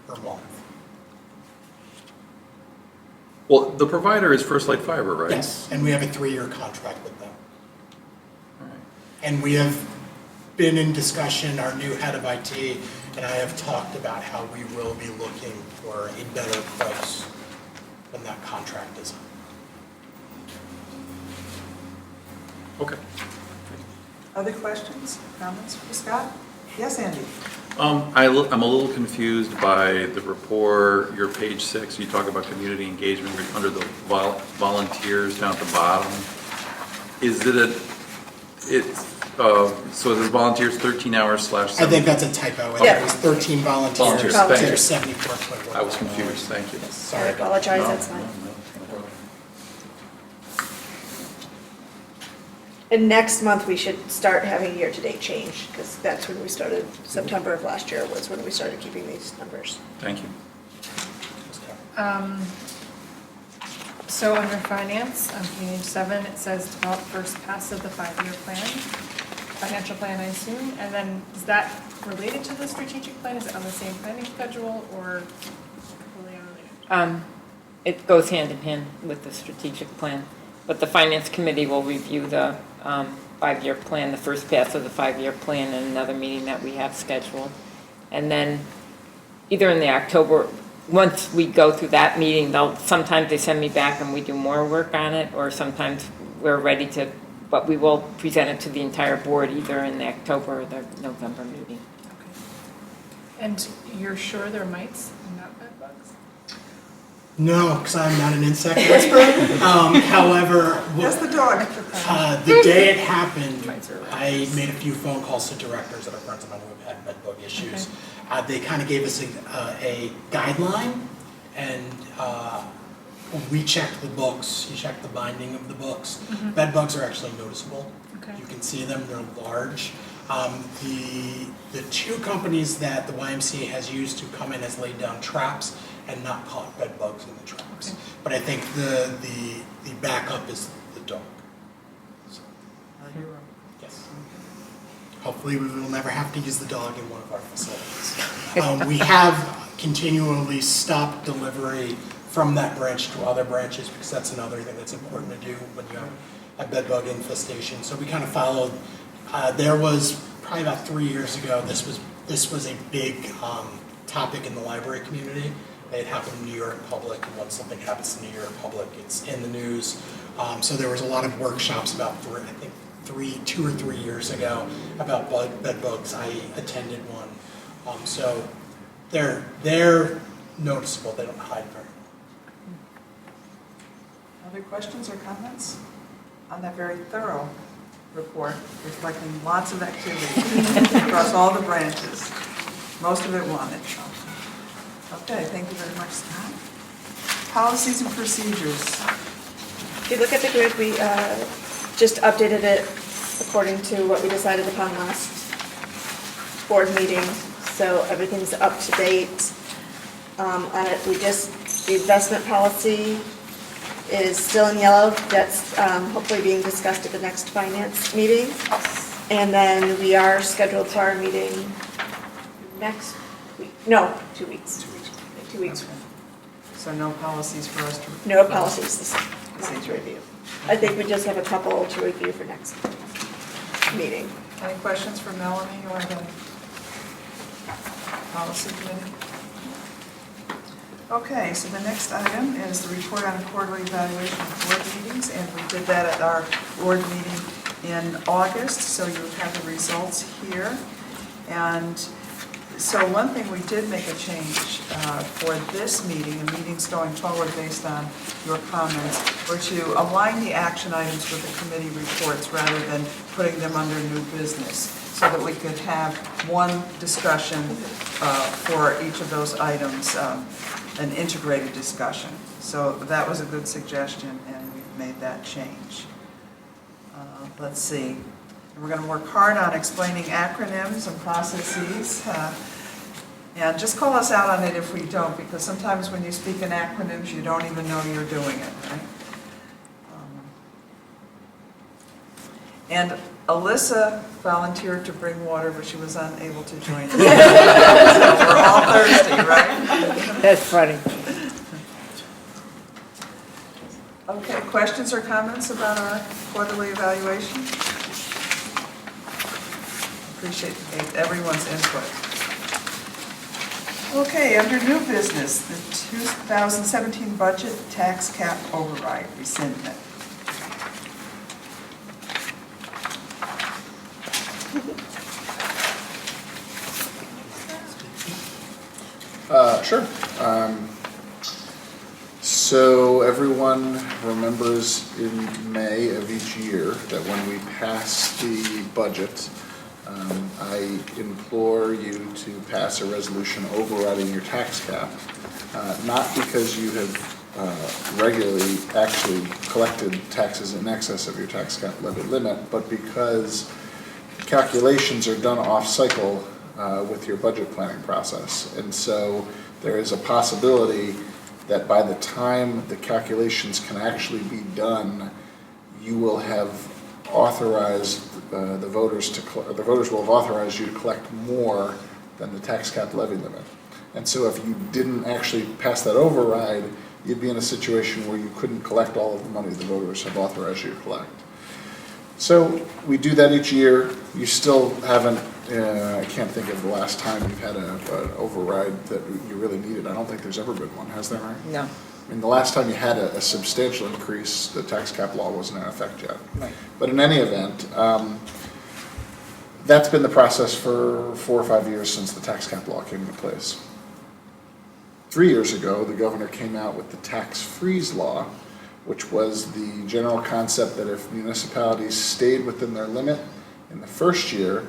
per month. Well, the provider is First Light Fiber, right? Yes, and we have a 3-year contract with them. All right. And we have been in discussion, our new head of IT and I have talked about how we will be looking for a better price when that contract is up. Okay. Other questions, comments for Scott? Yes, Andy? I'm a little confused by the report, your page 6, you talk about community engagement under the volunteers down at the bottom. Is it so it says volunteers 13 hours / 7? I think that's a typo. Yeah. It was 13 volunteers Volunteers, thank to you. 74.1. I was confused, thank you. I Sorry. apologize, that's fine. And next month, we should start having year-to-date change, because that's when we started, September of last year was when we started keeping these numbers. Thank you. So under finance, on page 7, it says develop first pass of the 5-year plan, financial plan, I assume, and then is that related to the strategic plan? Is it on the same planning schedule or completely unrelated? It goes hand in hand with the strategic plan, but the finance committee will review the 5-year plan, the first pass of the 5-year plan in another meeting that we have scheduled. And then either in the October, once we go through that meeting, sometimes they send me back and we do more work on it, or sometimes we're ready to, but we will present it to the entire board either in the October or the November meeting. And you're sure they're mites and not bed bugs? No, because I'm not an insect expert. However, That's the dog. the day it happened, Mites are I made a few phone calls to directors that are friends of mine who have had bed bug issues. They kind of gave us a guideline, and we checked the books. You checked the binding of the books. Bed bugs are actually noticeable. Okay. You can see them; they're large. The two companies that the YMCA has used to come in has laid down traps and not caught bed bugs in the traps. Okay. But I think the backup is the dog. So, yes. Hopefully we will never have to use the dog in one of our facilities. We have continually stopped delivery from that branch to other branches, because that's another thing that's important to do when you have a bed bug infestation. So we kind of followed, there was probably about 3 years ago, this was a big topic in the library community. It happened in New York Public, and once something happens in New York Public, it's in the news. So there was a lot of workshops about, I think, 2 or 3 years ago about bed bugs. I attended one. So they're noticeable. They don't hide very well. Other questions or comments on that very thorough report reflecting lots of activity across all the branches? Most of it wanted. Okay, thank you very much, Scott. Policies and procedures. If you look at the grid, we just updated it according to what we decided upon last board meeting, so everything's up to date. On it, the investment policy is still in yellow. That's hopefully being discussed at the next finance meeting. And then we are scheduled for our meeting next week. No, 2 weeks. 2 weeks. Okay. So no policies for us to... No policies this month to review. I think we just have a couple to review for next meeting. Any questions for Melanie or the policy committee? Okay, so the next item is the report on quarterly evaluation of board meetings, and we did that at our board meeting in August, so you have the results here. And so one thing we did make a change for this meeting, and meetings going forward based on your comments, were to align the action items with the committee reports rather than putting them under new business, so that we could have one discussion for each of those items, an integrated discussion. So that was a good suggestion, and we've made that change. Let's see. We're going to work hard on explaining acronyms and processes. And just call us out on it if we don't, because sometimes when you speak in acronyms, you don't even know you're doing it, right? And Alyssa volunteered to bring water, but she was unable to join us. So we're all thirsty, right? That's funny. Okay, questions or comments about our quarterly evaluation? Appreciate everyone's input. Okay, under new business, the 2017 budget tax cap override rescindment. Sure. So everyone remembers in May of each year that when we pass the budget, I implore you to pass a resolution overriding your tax cap, not because you have regularly actually collected taxes in excess of your tax cap levy limit, but because calculations are done off-cycle with your budget planning process. And so there is a possibility that by the time the calculations can actually be done, you will have authorized the voters will have authorized you to collect more than the tax cap levy limit. And so if you didn't actually pass that override, you'd be in a situation where you couldn't collect all of the money the voters have authorized you to collect. So we do that each year. You still haven't, I can't think of the last time you've had an override that you really needed. I don't think there's ever been one, has there, Mary? No. I mean, the last time you had a substantial increase, the tax cap law wasn't in effect yet. Right. But in any event, that's been the process for 4 or 5 years since the tax cap law came into place. 3 years ago, the governor came out with the tax freeze law, which was the general concept that if municipalities stayed within their limit in the first year,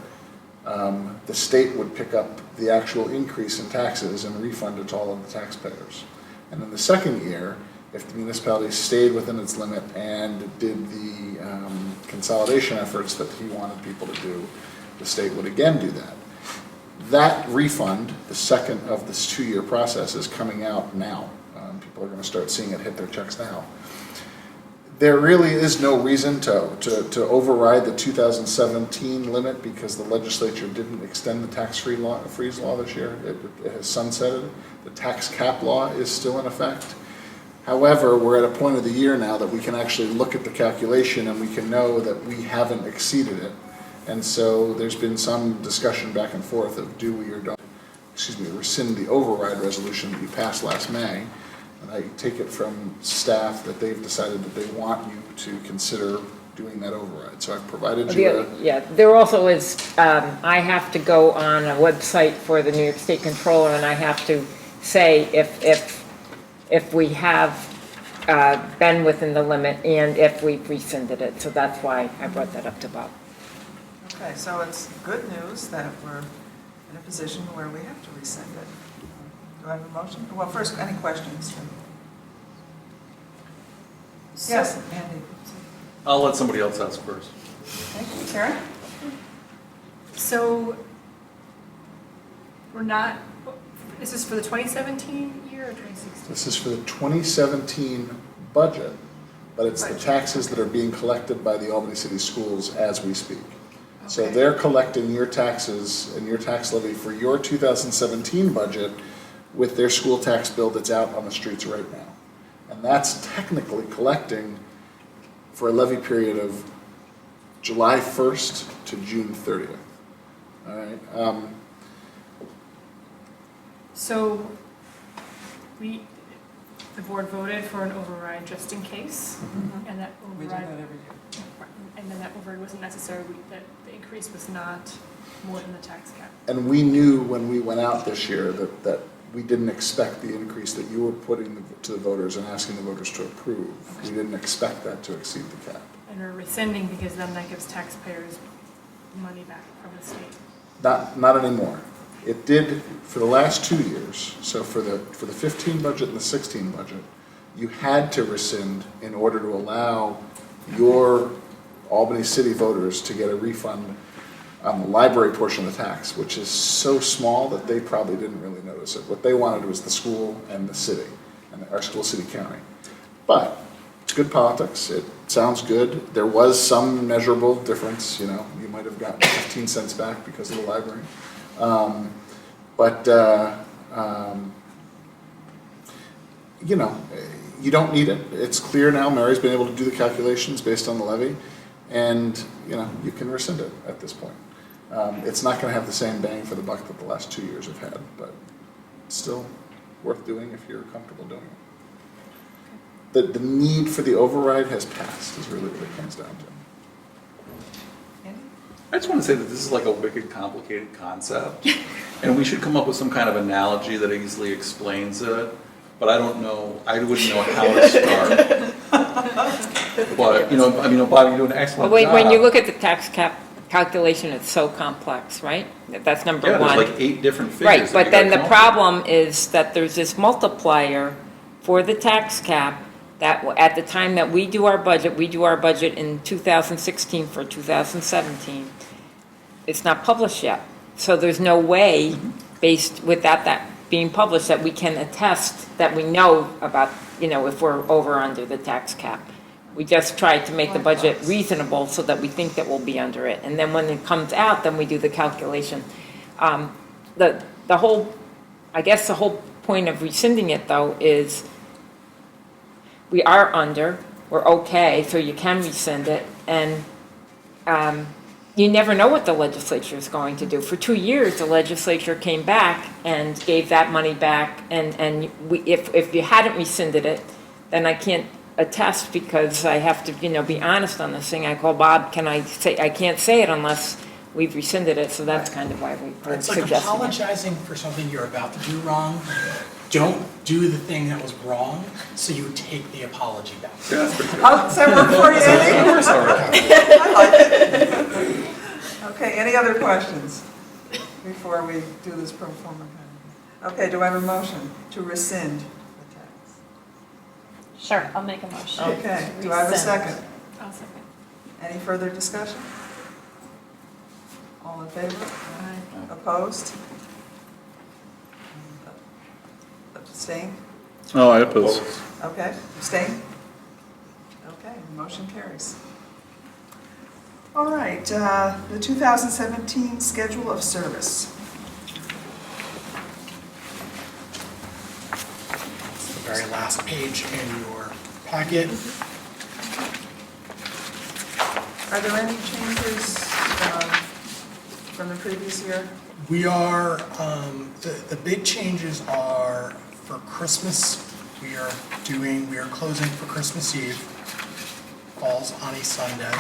the state would pick up the actual increase in taxes and refund it to all of the taxpayers. And in the second year, if the municipality stayed within its limit and did the consolidation efforts that he wanted people to do, the state would again do that. That refund, the second of this 2-year process, is coming out now. People are going to start seeing it hit their checks now. There really is no reason to override the 2017 limit because the legislature didn't extend the tax-freeze law this year. It has sunsetted. The tax cap law is still in effect. However, we're at a point of the year now that we can actually look at the calculation and we can know that we haven't exceeded it. And so there's been some discussion back and forth of do we or don't, rescind the override resolution that you passed last May. And I take it from staff that they've decided that they want you to consider doing that override. So I've provided you Yeah, there also is, I have to go on a website for the New York State Controller and I have to say if we have been within the limit and if we've rescinded it. So that's why I brought that up to Bob. Okay, so it's good news that we're in a position where we have to rescind it. Do I have a motion? Well, first, any questions? Yes, Andy. I'll let somebody else ask first. Thank you. Karen? So we're not, is this for the 2017 year or 2016? This is for the 2017 budget, but it's the taxes that are being collected by the Albany City Schools as we speak. So Okay. they're collecting your taxes and your tax levy for your 2017 budget with their school tax bill that's out on the streets right now. And that's technically collecting for a levy period of July 1st to June 30th. All right. So the board voted for an override just in case, and that We do that override, every year. and then that override wasn't necessary, that the increase was not more than the tax cap. And we knew when we went out this year that we didn't expect the increase that you were putting to the voters and asking the voters to approve. We didn't expect that to exceed the cap. And we're rescinding because then that gives taxpayers money back from the state. Not anymore. It did for the last 2 years. So for the 15 budget and the 16 budget, you had to rescind in order to allow your Albany City voters to get a refund on the library portion of the tax, which is so small that they probably didn't really notice it. What they wanted was the school and the city, and our school, city, county. But it's good politics. It sounds good. There was some measurable difference. You know, you might have gotten 15 cents back because of the library. You know, you don't need it. It's clear now. Mary's been able to do the calculations based on the levy, and you know, you can rescind it at this point. It's not going to have the same bang for the buck that the last 2 years have had, but it's still worth doing if you're comfortable doing it. The need for the override has passed is really what it comes down to. Andy? I just want to say that this is like a wicked complicated concept, and we should come up with some kind of analogy that easily explains it, but I don't know, I wouldn't know how to start. But, you know, I mean, Bob, you're doing an excellent job. When you look at the tax cap calculation, it's so complex, right? That's number Yeah, one. there's like 8 different figures. Right, that but you then gotta the come up with. problem is that there's this multiplier for the tax cap that at the time that we do our budget in 2016 for 2017, it's not published yet. So there's no way, based without that being published, that we can attest that we know about, you know, if we're over or under the tax cap. We just try to make the budget reasonable so that we think that we'll be under it. And then when it comes out, then we do the calculation. The whole, I guess the whole point of rescinding it though is we are under, we're okay, so you can rescind it. And you never know what the legislature is going to do. For 2 years, the legislature came back and gave that money back. And if you hadn't rescinded it, then I can't attest because I have to, you know, be honest on this thing. I call Bob, can I say, I can't say it unless we've rescinded it, so that's kind of why we're It's like suggesting it. apologizing for something you're about to do wrong. Don't do the thing that was wrong, so you take the apology back. Yeah, that's pretty good. Does that work for you, Andy? We're sorry. I like it. Okay, any other questions before we do this pro forma kind of thing? Okay, do I have a motion to rescind the tax? Sure, I'll make a motion. Okay, to do I have a rescind. second? I'll second. Any further discussion? All in favor? Opposed? Abstain? Oh, I oppose. Okay, abstain? Okay, motion carries. All right, the 2017 schedule of service. It's the very last page in your packet. Are there any changes from the previous year? We are, the big changes are for Christmas. We are closing for Christmas Eve. Falls on a Sunday.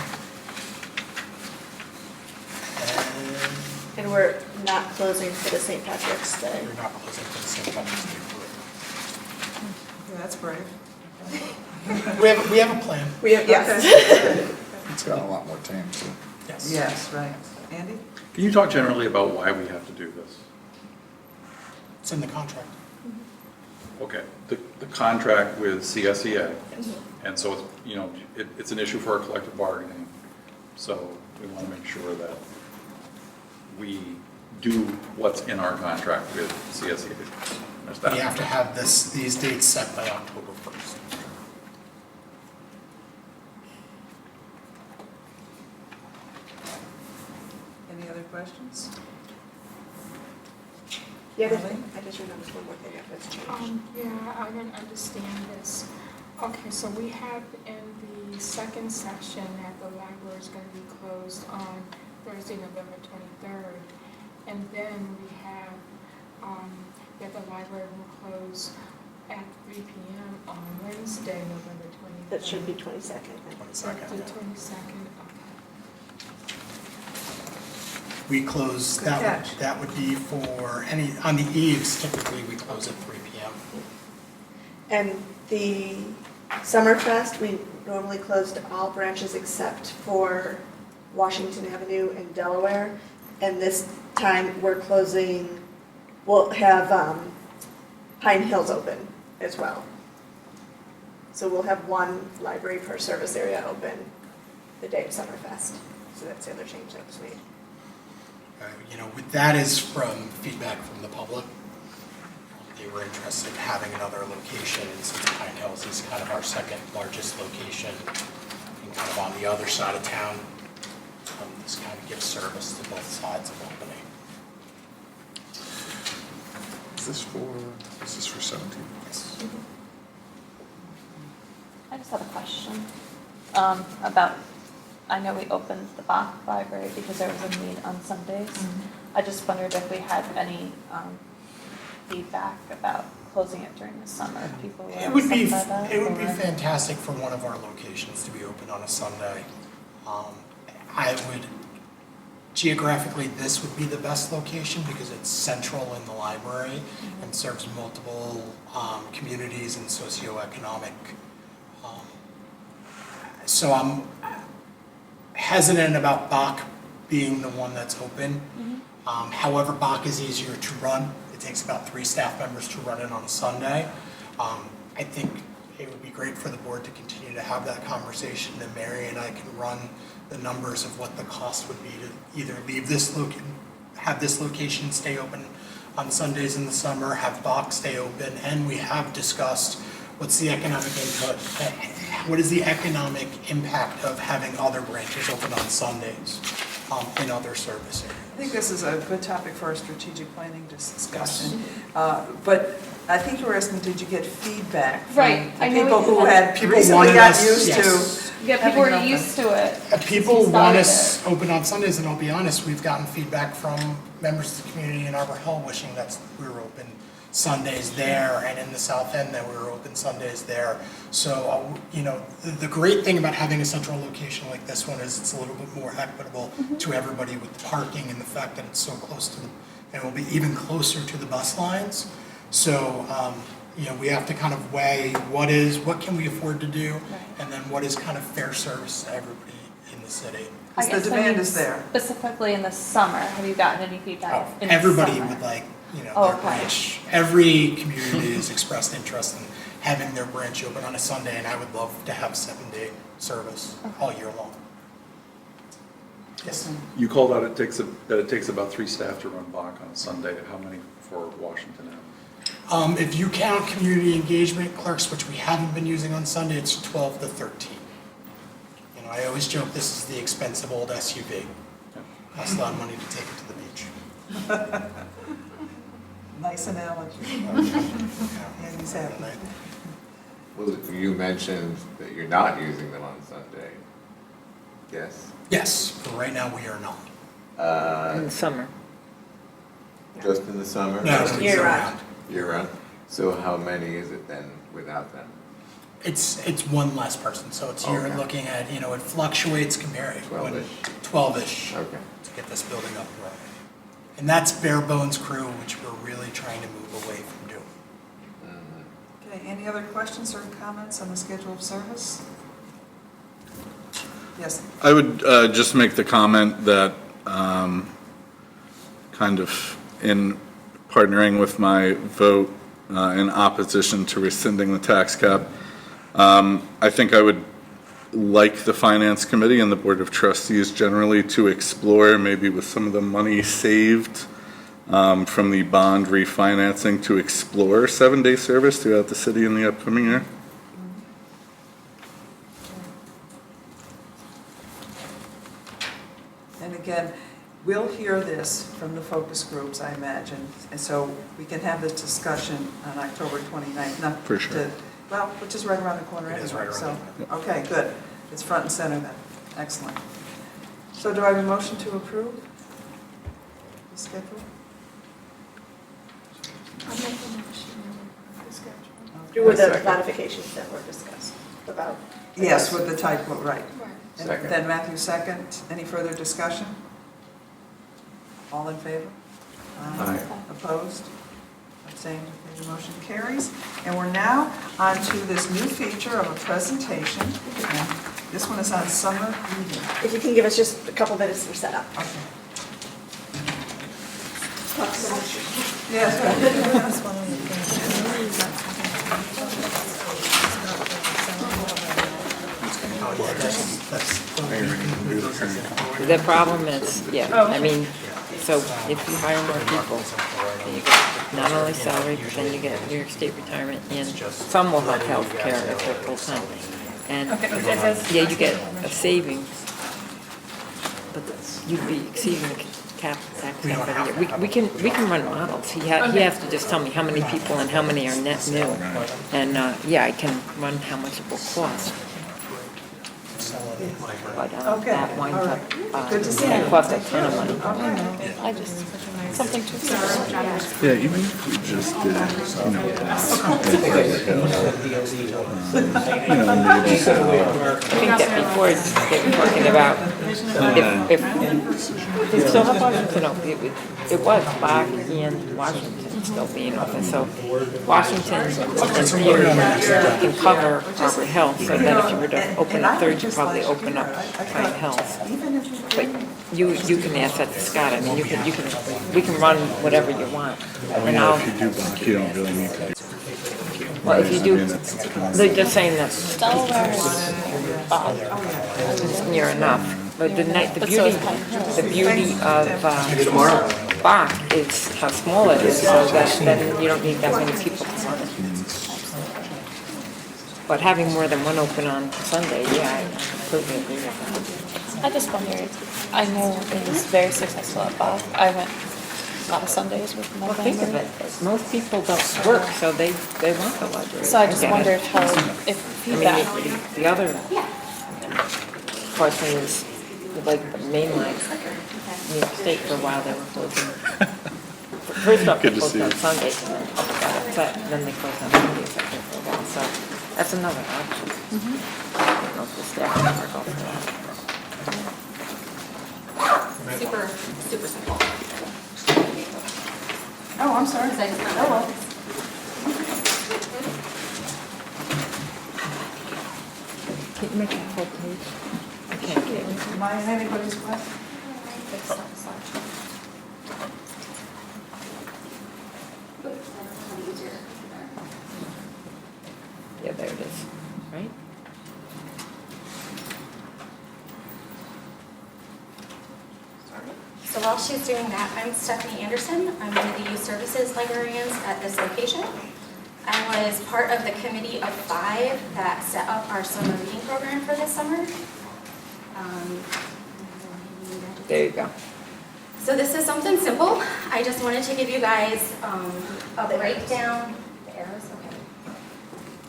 And we're not closing for the St. Patrick's Day. We're not closing for the St. Patrick's Day Yeah, that's brave. parade. We have a plan. We have, yes. Okay. It's got a lot more tame, so. Yes. Yes, right. Andy? Can you talk generally about why we have to do this? It's in the contract. Okay, the contract with CSEA, and so it's, you know, it's an issue for our collective bargaining. So we want to make sure that we do what's in our contract with CSEA. There's that. We have to have these dates set by October 1st. Any other questions? Yeah, Really? I just remembered one more thing that's changed. Yeah, I didn't understand this. Okay, so we have in the second section that the library is going to be closed on Thursday, November 23rd. And then we have that the library will close at 3 p.m. on Wednesday, November 23rd. That should be 22nd. The 22nd, We close, Good catch. that would be for on the eves, typically we close at 3 p.m. And the Summerfest, we normally closed all branches except for Washington Avenue and Delaware. And this time, we're closing, we'll have Pine Hills open as well. So we'll have one library per service area open the day of Summerfest. So that's the other change that was made. You know, that is from feedback from the public. They were interested in having another location, and since Pine Hills is kind of our second largest location and kind of on the other side of town, this kind of gives service to both sides of Albany. Is this for 17? Yes. I just have a question about, I know we opened the Bach Library because there was a need on Sundays. I just wondered if we had any feedback about closing it during the summer, if people were It would be upset by that, or- fantastic for one of our locations to be open on a Sunday. I would geographically, this would be the best location because it's central in the library and serves multiple communities and socioeconomic. So I'm hesitant about Bach being the one that's open. However, Bach is easier to run. It takes about 3 staff members to run it on a Sunday. I think it would be great for the board to continue to have that conversation, and Mary and I can run the numbers of what the cost would be to either leave this have this location stay open on Sundays in the summer, have Bach stay open, and we have discussed what's the economic input, what is the economic impact of having other branches open on Sundays in other service areas. I think this is a good topic for our strategic planning discussion. But I think you were asking, did you get feedback from Right, the I know people we- who had People recently wanted got us- used yes. to? Yeah, people having are open? used to it. People Since want we us started open on Sundays, and I'll be honest, we've gotten feedback from members of the community in Arbor Hill wishing that we were open Sundays there, and in the South End that we were open Sundays there. So, you know, the great thing about having a central location like this one is it's a little bit more equitable to everybody with the parking and the fact that it's so close to, and it will be even closer to the bus lines. So, you know, we have to kind of weigh what can we afford to do, and then what is kind of fair service to everybody in the city. I Because guess the I mean demand is there. Specifically in the summer, have you gotten any feedback in the Everybody summer? would like, you know, Oh, their okay. branch. Every community has expressed interest in having their branch open on a Sunday, and I would love to have 7-day service all year long. Yes. You called out that it takes about 3 staff to run Bach on a Sunday. How many for Washington Ave? If you count community engagement clerks, which we haven't been using on Sunday, it's 12 to 13. You know, I always joke this is the expensive old SUV. Costs a lot of money to take it to the beach. Nice analogy. Andy's happy. Well, you mentioned that you're not using them on Sunday. Yes? Yes, but right now we are not. In the summer. Just in the summer? No, Or year round. Year round? So how many is it then without them? It's one less person, so it's you're Okay. looking at, you know, it fluctuates compared when 12-ish. 12-ish Okay. to get this building up and running. And that's bare bones crew, which we're really trying to move away from doing. Mhm. Okay, any other questions or comments on the schedule of service? Yes, I would just make the comment that kind of in partnering with my vote in opposition to rescinding the tax cap, I think I would like the Finance Committee and the Board of Trustees generally to explore, maybe with some of the money saved from the bond refinancing, to explore 7-day service throughout the city in the upcoming year. and again, we'll hear this from the focus groups, I imagine, and so we can have this discussion on October 29th. Not For sure. to- Well, which is right around the corner It is anyway, right so, around okay, good. It's front and center then. Excellent. So do I have a motion to approve the schedule? I'll make a motion on the schedule. Okay. With the Second. modifications that were discussed about. Yes, with the typo, right. Right. And Second. then Matthew second. Any further discussion? All in favor? Aye. Opposed? Abstained? Okay, the motion carries. And we're now on to this new feature of a presentation. And this one is on summer reading. If you can give us just a couple minutes to set up. Okay. Yes. Oh, yeah, that's. The problem is, yeah, I mean, so if you hire more people, then you get not only salary, but then you get New York State retirement, and some will have health care if they're full-time. And, Okay, it says- yeah, you get a savings, but you'd be exceeding the cap, tax We cap don't every year. We can run models. He has to just tell me how many people and how many are net new. And, yeah, I can run how much it will cost. But Okay, that winds all up, right. Good to see it you. costs a ton of money. Okay. I just, Something to observe. Yeah, even if we just did, I think that before they were talking about if they still have Washington open, it was Bach and Washington still being open. So Washington in theory can cover Harvard Hill, so that if you were to open a third, you'd probably open up Pine Hills. But you can ask that to Scott. I mean, we can run whatever you want. And I'll, if you do Bach, you don't really need to do. well, if you do, they're just saying that Delaware is Bob. it's near enough. But the But so is Pine Hill. beauty of Bach is how small it is, so that then you don't need that many people to run it. But having more than one open on Sunday, yeah, I completely agree with that. I just wondered, I know it was very successful at Bob. I went a lot of Sundays with my Well, think of family. it, most people don't work, so they want the library. So I just get it. wondered how, if I feedback. mean, the other question is, like the main line, New York State for a while they were closing. First off, they Good to closed see on you. Sundays and then people got upset, and then they closed on Mondays after for a while, so that's another option. I don't know if the staff member go for that. Super simple. Oh, I'm sorry. Because I just found Oh, well. Can you make that full page? I can't get it. Am I in anybody's way? Yeah, there it is, right? So while she's doing that, I'm Stephanie Anderson. I'm one of the youth services librarians at this location. I was part of the committee of 5 that set up our summer reading program for this summer. There you go. So this is something simple. I just wanted to give you guys a breakdown. The arrows, okay.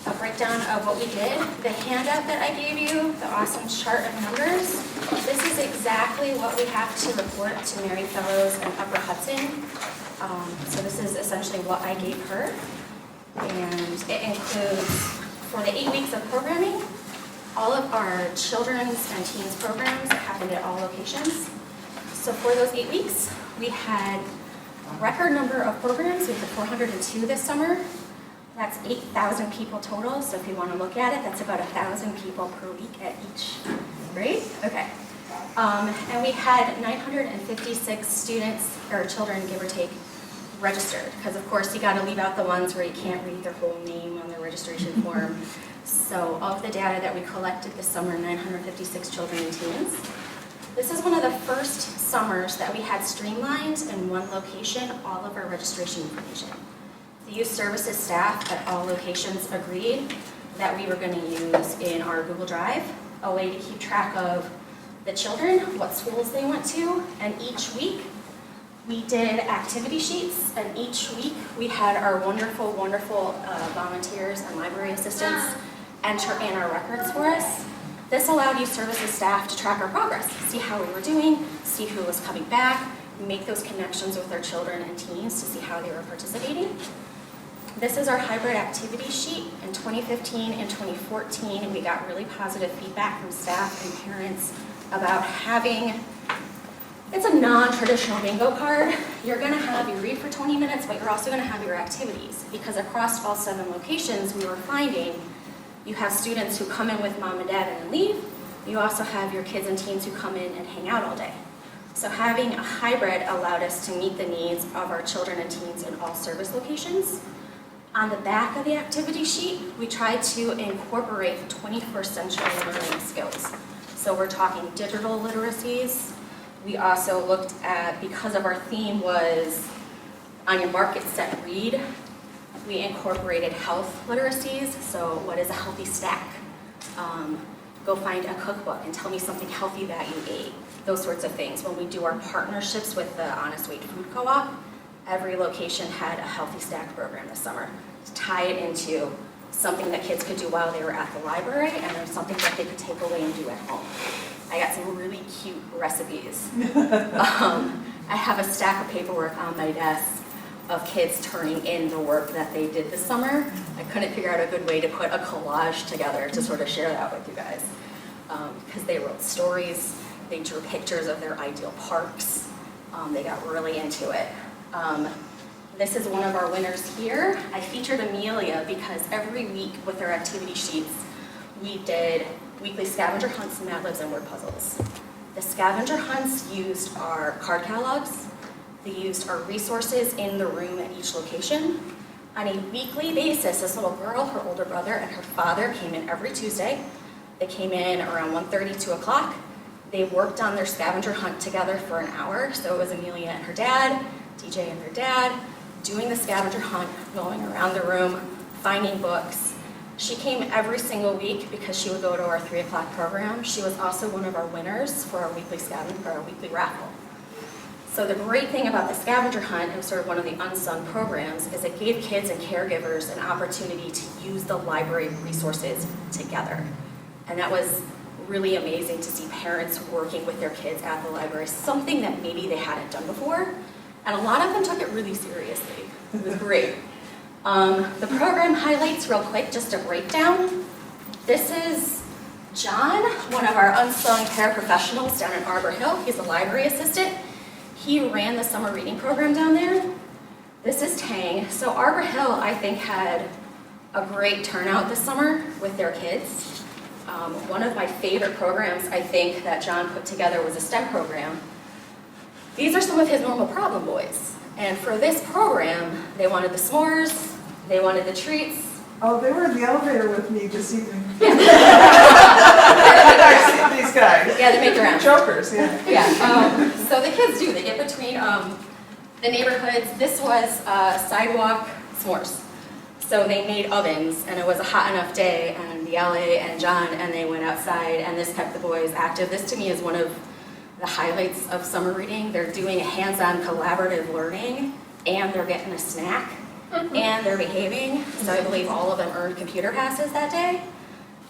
A breakdown of what we did. The handout that I gave you, the awesome chart of numbers, this is exactly what we have to report to Mary Fellows and Upper Hudson. So this is essentially what I gave her. And it includes, for the 8 weeks of programming, all of our children's and teens programs that happened at all locations. So for those 8 weeks, we had a record number of programs. We had 402 this summer. That's 8,000 people total. So if you want to look at it, that's about 1,000 people per week at each grade. Okay. And we had 956 students, or children, give or take, registered. Because of course, you got to leave out the ones where you can't read their whole name on their registration form. So of the data that we collected this summer, 956 children and teens. This is one of the first summers that we had streamlined in one location all of our registration information. The youth services staff at all locations agreed that we were going to use in our Google Drive a way to keep track of the children, what schools they went to, and each week we did activity sheets, and each week we had our wonderful, wonderful volunteers and library assistants enter in our records for us. This allowed youth services staff to track our progress, see how we were doing, see who was coming back, make those connections with our children and teens to see how they were participating. This is our hybrid activity sheet. In 2015 and 2014, we got really positive feedback from staff and parents about having, it's a non-traditional bingo card. You're gonna have, you read for 20 minutes, but you're also gonna have your activities, because across all 7 locations, we were finding you have students who come in with mom and dad and then leave. You also have your kids and teens who come in and hang out all day. So having a hybrid allowed us to meet the needs of our children and teens in all service locations. On the back of the activity sheet, we tried to incorporate 21st century learning skills. So we're talking digital literacies. We also looked at, because of our theme was on your mark, get set, read, we incorporated health literacies. So what is a healthy snack? Go find a cookbook and tell me something healthy that you ate. Those sorts of things. When we do our partnerships with the Honest Weight Food Co-op, every location had a healthy snack program this summer to tie it into something that kids could do while they were at the library, and then something that they could take away and do at home. I got some really cute recipes I have a stack of paperwork on my desk of kids turning in the work that they did this summer. I couldn't figure out a good way to put a collage together to sort of share that with you guys. Because they wrote stories, they drew pictures of their ideal parks, they got really into it. This is one of our winners here. I featured Amelia because every week with our activity sheets, we did weekly scavenger hunts, Mad Libs, and word puzzles. The scavenger hunts used our card catalogs. They used our resources in the room at each location. On a weekly basis, this little girl, her older brother, and her father came in every Tuesday. They came in around 1:30, 2 o'clock. They worked on their scavenger hunt together for an hour. So it was Amelia and her dad, DJ and their dad, doing the scavenger hunt, going around the room, finding books. She came every single week because she would go to our 3 o'clock program. She was also one of our winners for our weekly raffle. So the great thing about the scavenger hunt, and sort of one of the unsung programs, is it gave kids and caregivers an opportunity to use the library resources together. And that was really amazing to see parents working with their kids at the library, something that maybe they hadn't done before. And a lot of them took it really seriously. It was great. The program highlights real quick, just a breakdown. This is John, one of our unsung paraprofessionals down in Arbor Hill. He's a library assistant. He ran the summer reading program down there. This is Tang. So Arbor Hill, I think, had a great turnout this summer with their kids. One of my favorite programs, I think, that John put together was a STEM program. These are some of his normal problem boys. And for this program, they wanted the s'mores, they wanted the treats. Oh, they were in the elevator with me this evening. Yeah. These guys. Yeah, they make their own. Jokers, yeah. Yeah, so the kids do, they get between the neighborhoods. This was sidewalk s'mores. So they made ovens, and it was a hot enough day, and the LA and John, and they went outside, and this kept the boys active. This to me is one of the highlights of summer reading. They're doing a hands-on collaborative learning, and they're getting a snack, and they're behaving. So I believe all of them earned computer passes that day.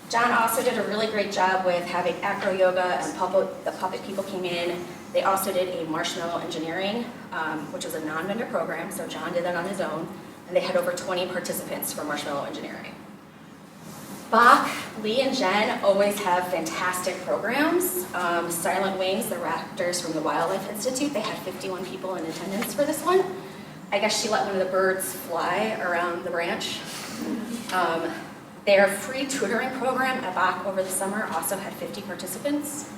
John also did a really great job with having acro yoga, and the puppet people came in. They also did a marshmallow engineering, which was a non-vendor program, so John did that on his own. And they had over 20 participants for marshmallow engineering. Bach, Lee, and Jen always have fantastic programs. Silent Wings, the raptors from the Wildlife Institute, they had 51 people in attendance for this one. I guess she let one of the birds fly around the branch. Their free tutoring program at Bach over the summer also had 50 participants.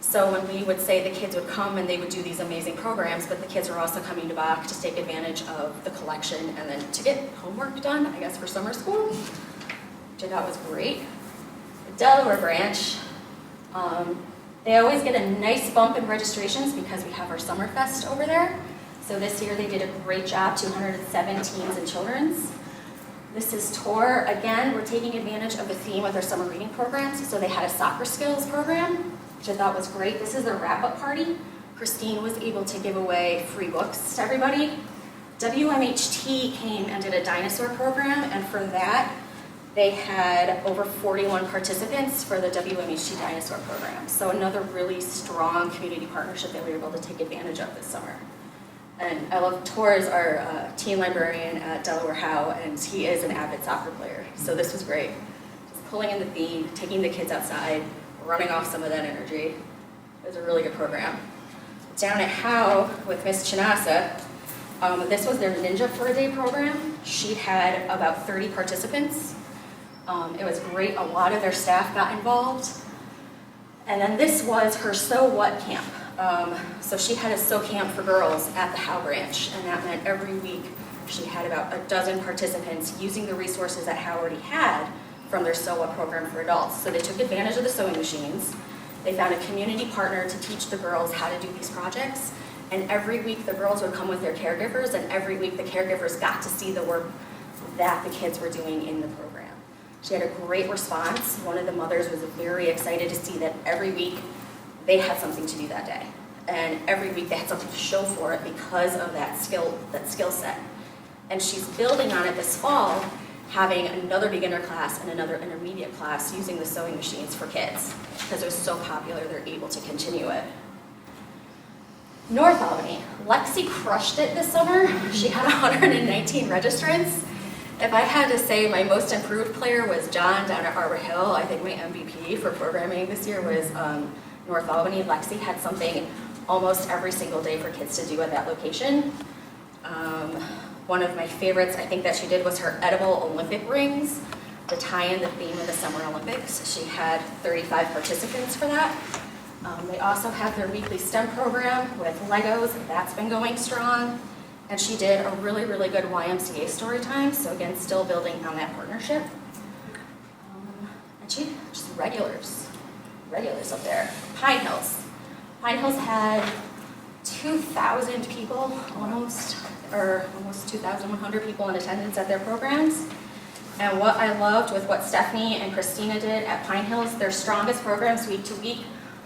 So when we would say the kids would come and they would do these amazing programs, but the kids were also coming to Bach to take advantage of the collection and then to get homework done, I guess, for summer school, which I thought was great. The Delaware branch, they always get a nice bump in registrations because we have our Summer Fest over there. So this year they did a great job, 207 teens and children's. This is Tor. Again, we're taking advantage of the theme of their summer reading programs. So they had a soccer skills program, which I thought was great. This is their wrap-up party. Christine was able to give away free books to everybody. WMHT came and did a dinosaur program, and for that, they had over 41 participants for the WMHT dinosaur program. So another really strong community partnership that we were able to take advantage of this summer. And I love Tor's our teen librarian at Delaware Howe, and he is an avid soccer player. So this was great. Just pulling in the theme, taking the kids outside, running off some of that energy. It was a really good program. Down at Howe with Miss Chinasa, this was their Ninja for a Day program. She had about 30 participants. It was great. A lot of their staff got involved. And then this was her So What camp. So she had a So Camp for girls at the Howe branch, and that meant every week she had about a dozen participants using the resources that Howe already had from their So What program for adults. So they took advantage of the sewing machines. They found a community partner to teach the girls how to do these projects, and every week the girls would come with their caregivers, and every week the caregivers got to see the work that the kids were doing in the program. She had a great response. One of the mothers was very excited to see that every week they had something to do that day. And every week they had something to show for it because of that skill set. And she's building on it this fall, having another beginner class and another intermediate class using the sewing machines for kids. Because it was so popular, they're able to continue it. North Albany. Lexi crushed it this summer. She had 119 registrants. If I had to say my most improved player was John down at Arbor Hill, I think my MVP for programming this year was North Albany. Lexi had something almost every single day for kids to do at that location. One of my favorites I think that she did was her edible Olympic rings, to tie in the theme of the Summer Olympics. She had 35 participants for that. They also have their weekly STEM program with Legos, that's been going strong. And she did a really, really good YMCA story time, so again, still building on that partnership. And she, just regulars up there. Pine Hills. Pine Hills had 2,000 people, almost 2,100 people in attendance at their programs. And what I loved with what Stephanie and Christina did at Pine Hills, their strongest programs week to week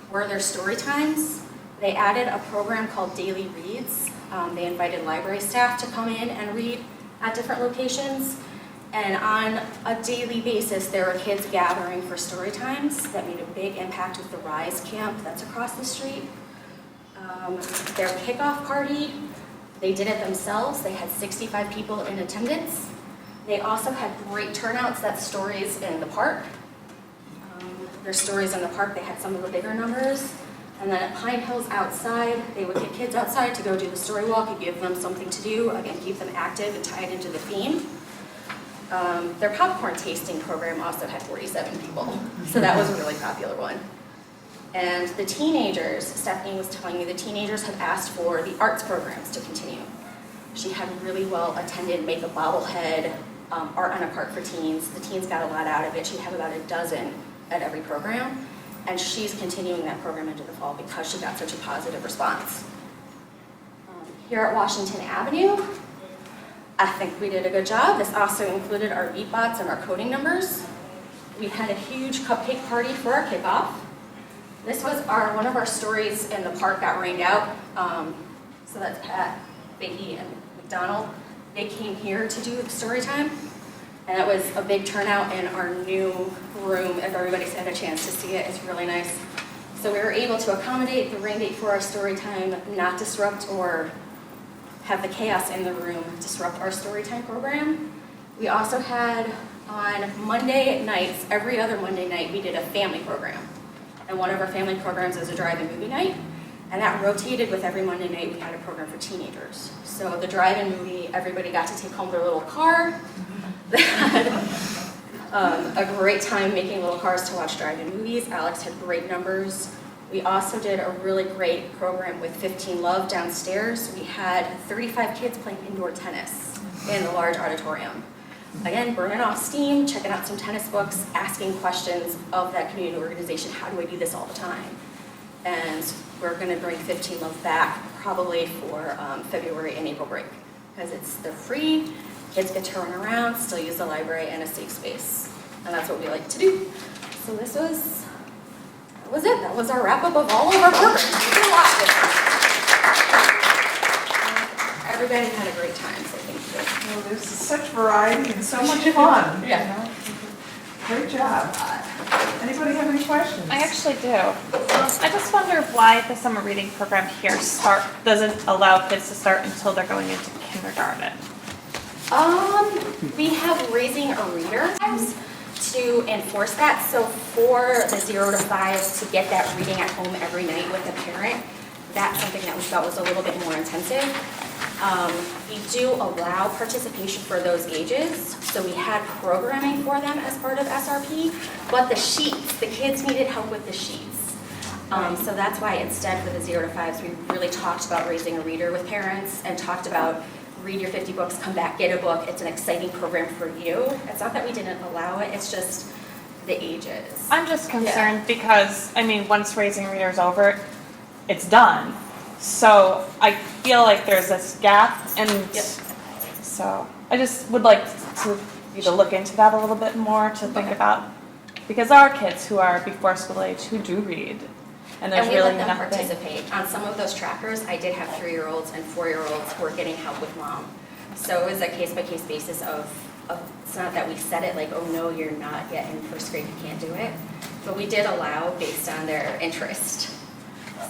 were their story times. They added a program called Daily Reads. They invited library staff to come in and read at different locations. And on a daily basis, there were kids gathering for story times that made a big impact with the RISE camp that's across the street. Their kickoff party, they did it themselves. They had 65 people in attendance. They also had great turnouts, that's Stories in the Park. Their Stories in the Park, they had some of the bigger numbers. And then at Pine Hills outside, they would get kids outside to go do the story walk and give them something to do, again, keep them active and tied into the theme. Their popcorn tasting program also had 47 people, so that was a really popular one. And the teenagers, Stephanie was telling me, the teenagers have asked for the arts programs to continue. She had really well attended Make a Bobblehead, Art on a Park for Teens. The teens got a lot out of it. She'd have about a dozen at every program. And she's continuing that program into the fall because she got such a positive response. Here at Washington Avenue, I think we did a good job. This also included our beat bots and our coding numbers. We had a huge cupcake party for our kickoff. This was one of our stories in the park got rained out. So that's Pat, Vicky, and McDonald. They came here to do story time. And it was a big turnout in our new room. If everybody's had a chance to see it, it's really nice. So we were able to accommodate the rain date for our story time, not disrupt or have the chaos in the room disrupt our story time program. We also had on Monday nights, every other Monday night, we did a family program. And one of our family programs is a drive-in movie night. And that rotated with every Monday night we had a program for teenagers. So the drive-in movie, everybody got to take home their little car. They had a great time making little cars to watch drive-in movies. Alex had great numbers. We also did a really great program with 15 Love downstairs. We had 35 kids playing indoor tennis in the large auditorium. Again, burning off steam, checking out some tennis books, asking questions of that community organization. How do I do this all the time? And we're going to bring 15 Love back probably for February and April break because they're free. Kids get to run around, still use the library and a safe space. And that's what we like to do. So that was it. That was our wrap up of all of our programs. We did a lot with them. Everybody had a great time, so thank you. Well, there's such variety and so much fun. Yeah. You know? Great job. Anybody have any questions? I actually do. I just wonder why the summer reading program here doesn't allow kids to start until they're going into kindergarten. We have Raising a Reader to enforce that. So for the 0 to 5 to get that reading at home every night with a parent, that's something that we felt was a little bit more intensive. We do allow participation for those ages. So we had programming for them as part of SRP, but the sheets, the kids needed help with the sheets. So that's why instead for the 0 to 5s, we really talked about Raising a Reader with parents and talked about read your 50 books, come back, get a book. It's an exciting program for you. It's not that we didn't allow it, it's just the ages. I'm just concerned because, I mean, once Raising a Reader is over, it's done. So I feel like there's this gap and so I just would like you to look into that a little bit more to think about, because there are kids who are before school age who do read. And there's really we let them nothing. participate. On some of those trackers, I did have 3-year-olds and 4-year-olds who were getting help with mom. So it was a case-by-case basis of it's not that we said it like, oh no, you're not yet in first grade, you can't do it. But we did allow based on their interest.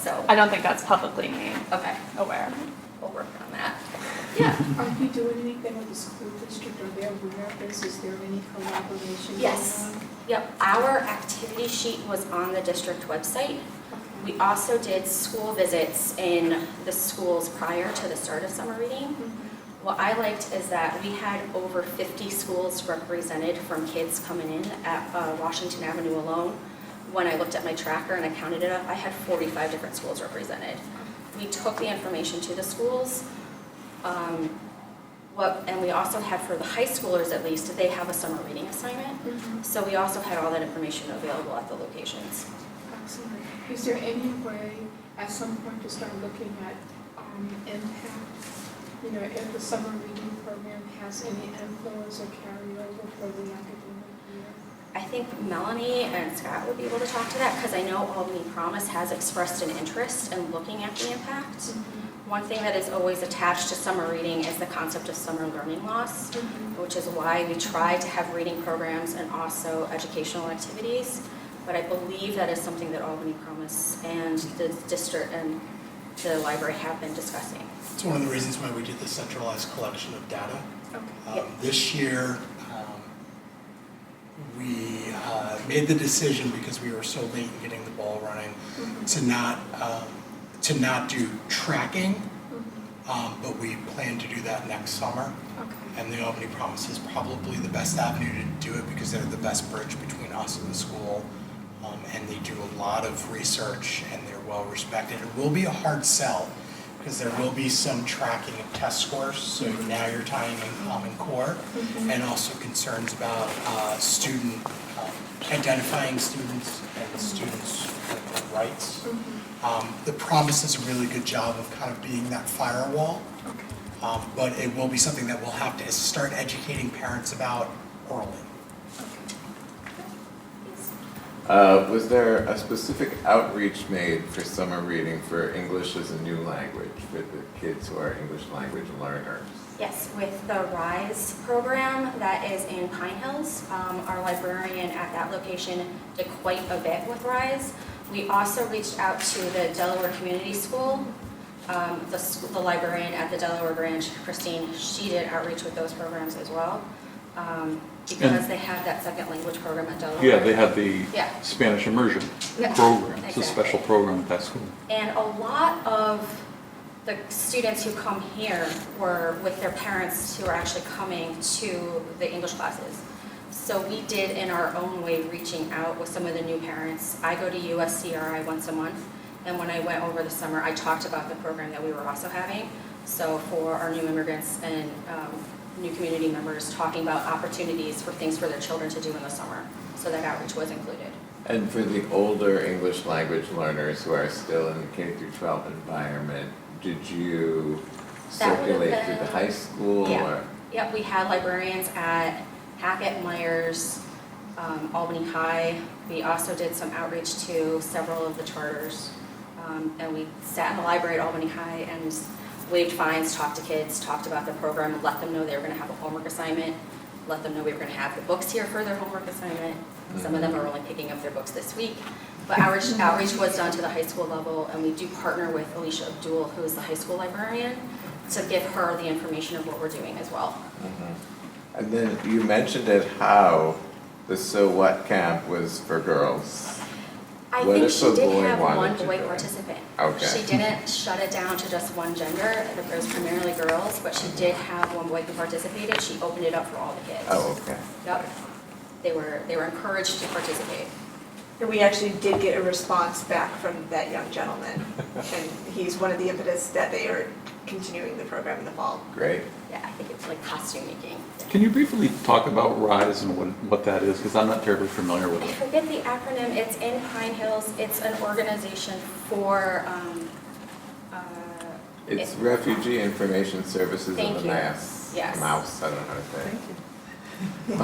So, I don't think that's publicly made okay, aware. we'll work on that. Yeah. Are you doing anything with the school district? Are they aware of this? Is there any collaboration going Yes. on? Yep, our activity sheet was on the district website. We also did school visits in the schools prior to the start of summer reading. What I liked is that we had over 50 schools represented from kids coming in at Washington Avenue alone. When I looked at my tracker and I counted it up, I had 45 different schools represented. We took the information to the schools. And we also had, for the high schoolers at least, they have a summer reading assignment. So we also had all that information available at the locations. Excellent. Is there any way at some point to start looking at impact? You know, if the summer reading program has any influence or carryover for the academic year? I think Melanie and Scott would be able to talk to that because I know Albany Promise has expressed an interest in looking at the impact. One thing that is always attached to summer reading is the concept of summer learning loss, which is why we try to have reading programs and also educational activities. But I believe that is something that Albany Promise and the district and the library have been discussing. It's one of the reasons why we did the centralized collection of data. Okay. This year, we made the decision, because we were so late in getting the ball running, to not do tracking, but we plan to do that next summer. Okay. And the Albany Promise is probably the best avenue to do it because they're the best bridge between us and the school. And they do a lot of research and they're well respected. It will be a hard sell because there will be some tracking of test scores. So now you're tying in Common Core and also concerns about identifying students and students with their rights. The Promise does a really good job of kind of being that firewall. But it will be something that we'll have to start educating parents about early. Was there a specific outreach made for summer reading for English as a new language for the kids who are English language learners? Yes, with the RISE program that is in Pine Hills, our librarian at that location did quite a bit with RISE. We also reached out to the Delaware Community School. The librarian at the Delaware branch, Christine, she did outreach with those programs as well. Because they have that second language program at Delaware. Yeah, they have the Yeah. Spanish immersion Yeah, program. It's a exactly. special program at that school. And a lot of the students who come here were with their parents who are actually coming to the English classes. So we did, in our own way, reaching out with some of the new parents. I go to USCRI once a month, and when I went over the summer, I talked about the program that we were also having. So for our new immigrants and new community members, talking about opportunities for things for their children to do in the summer. So that outreach was included. And for the older English language learners who are still in the K through 12 environment, did you That would have circulate through the been- high school? Yeah. Or? Yep, we had librarians at Hackett, Myers, Albany High. We also did some outreach to several of the charters. And we sat in the library at Albany High and waived fines, talked to kids, talked about the program, and let them know they were going to have a homework assignment, let them know we were going to have the books here for their homework assignment. Some of them are only picking up their books this week. But outreach was done to the high school level, and we do partner with Alicia Abdul, who is the high school librarian, to give her the information of what we're doing as well. And then you mentioned it how the So What camp was for girls. I What think if she a did boy have wanted one to boy join? participant. Okay. She didn't shut it down to just one gender, it was primarily girls, but she did have one boy who participated. She opened it up for all the kids. Oh, okay. Yep. They were encouraged to participate. And we actually did get a response back from that young gentleman. And he's one of the impetus that they are continuing the program in the fall. Great. Yeah, I think it's like costume making. Can you briefly talk about RISE and what that is? Because I'm not terribly familiar with I it. forget the acronym, it's in Pine Hills, it's an organization for, It's Refugee Information Services Thank of the you. Mass. Yes. Mouse, I don't know how to say it.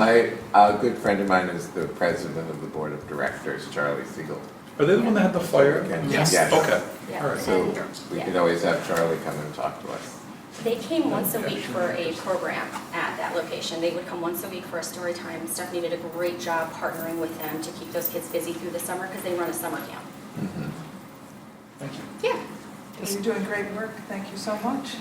My good friend of mine is the president of the board of directors, Charlie Siegel. Are they the one that had the fire? Yes. Okay, Yeah. all right. So And- we yeah. can always have Charlie come and talk to us. They came once a week for a program at that location. They would come once a week for a story time. Stephanie did a great job partnering with them to keep those kids busy through the summer because they run a summer camp. Mhm. Thank you. You're doing great work. Thank you so much.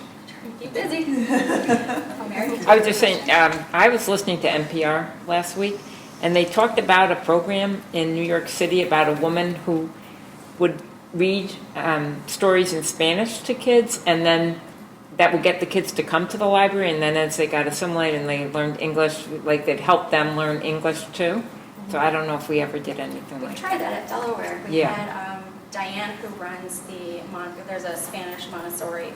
Keep busy. I was just saying, I was listening to NPR last week, and they talked about a program in New York City about a woman who would read stories in Spanish to kids, and then that would get the kids to come to the library, and then as they got assimilated and they learned English, like they'd help them learn English too. So I don't know if we ever did anything We like that. tried that at Delaware. We Yeah. had Diane, who runs there's a Spanish Montessori,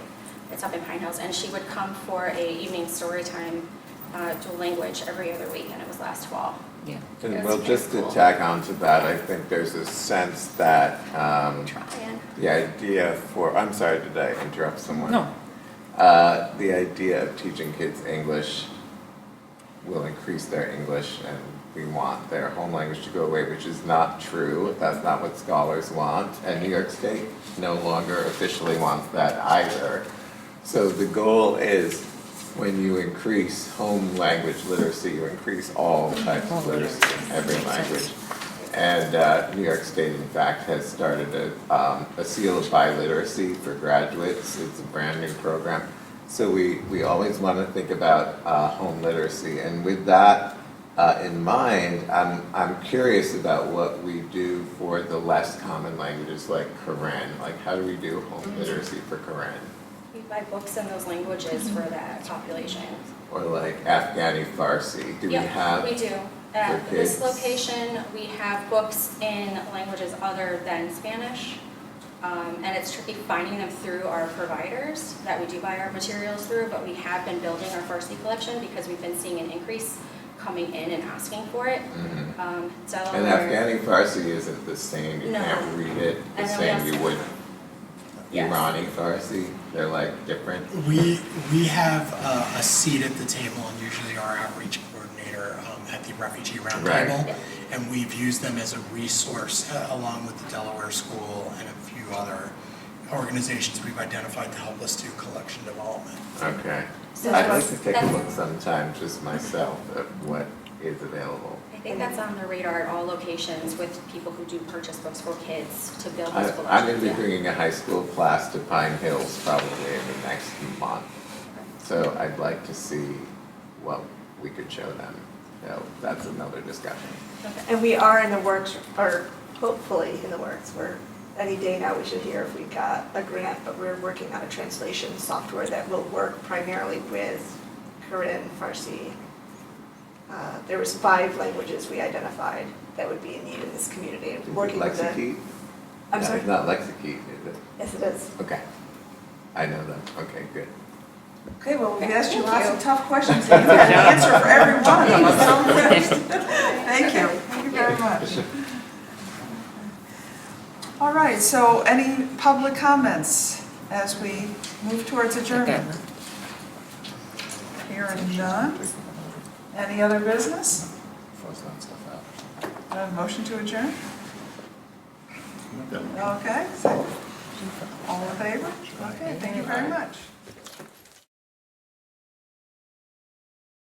it's up in Pine Hills, and she would come for a evening story time dual language every other week, and it was last fall. Yeah. And Yes, well, it's just to cool. tack on to that, I think there's a sense that Trying. the idea for, I'm sorry, did I interrupt someone? No. The idea of teaching kids English will increase their English, and we want their home language to go away, which is not true. That's not what scholars want, and New York State no longer officially wants that either. So the goal is, when you increase home language literacy, you increase all types of literacy in every language. And New York State, in fact, has started a seal of biliteracy for graduates. It's a brand new program. So we always want to think about home literacy. And with that in mind, I'm curious about what we do for the less common languages like Karen. Like, how do we do home literacy for Karen? We buy books in those languages for that population. Or like Afghani Farsi? Do we Yep, have? we do. At for this kids? location, we have books in languages other than Spanish. And it's tricky finding them through our providers that we do buy our materials through, but we have been building our Farsi collection because we've been seeing an increase coming in and asking for it. Mhm. And Delaware- Afghani Farsi isn't the same, you No. can't read it the And then we same you also- would Yes. Irani Farsi, they're like different. We have a seat at the table, and usually our outreach coordinator at the refugee Right. roundtable. Yeah. And we've used them as a resource along with the Delaware School and a few other organizations we've identified to help us do collection development. Okay. So I'd like that's- to take a that's- look sometime, just myself, at what is available. I think that's on the radar at all locations with people who do purchase books for kids to build those collections. I'm gonna be Yeah. bringing a high school class to Pine Hills probably in the next month. So I'd like to see what we could show them. So that's another discussion. And we are in the works, or hopefully in the works, where any day now we should hear if we got a grant, but we're working on a translation software that will work primarily with Korean, Farsi. There was 5 languages we identified that would be in need in this community. Is it Working with the. Lexikey? I'm No, sorry? it's not Lexikey, is it? Yes, it is. Okay. I know them. Okay, good. Okay, well, we've asked you Thank lots you. of tough questions, and you had an answer for every one of them. I'm so impressed. Thank you. Thank you very much. All right, so any public comments as we move towards adjournment? Hearing none. Any other business? Fuzz that stuff out. Motion to adjourn? Okay, second. All in favor? Okay, thank you very much.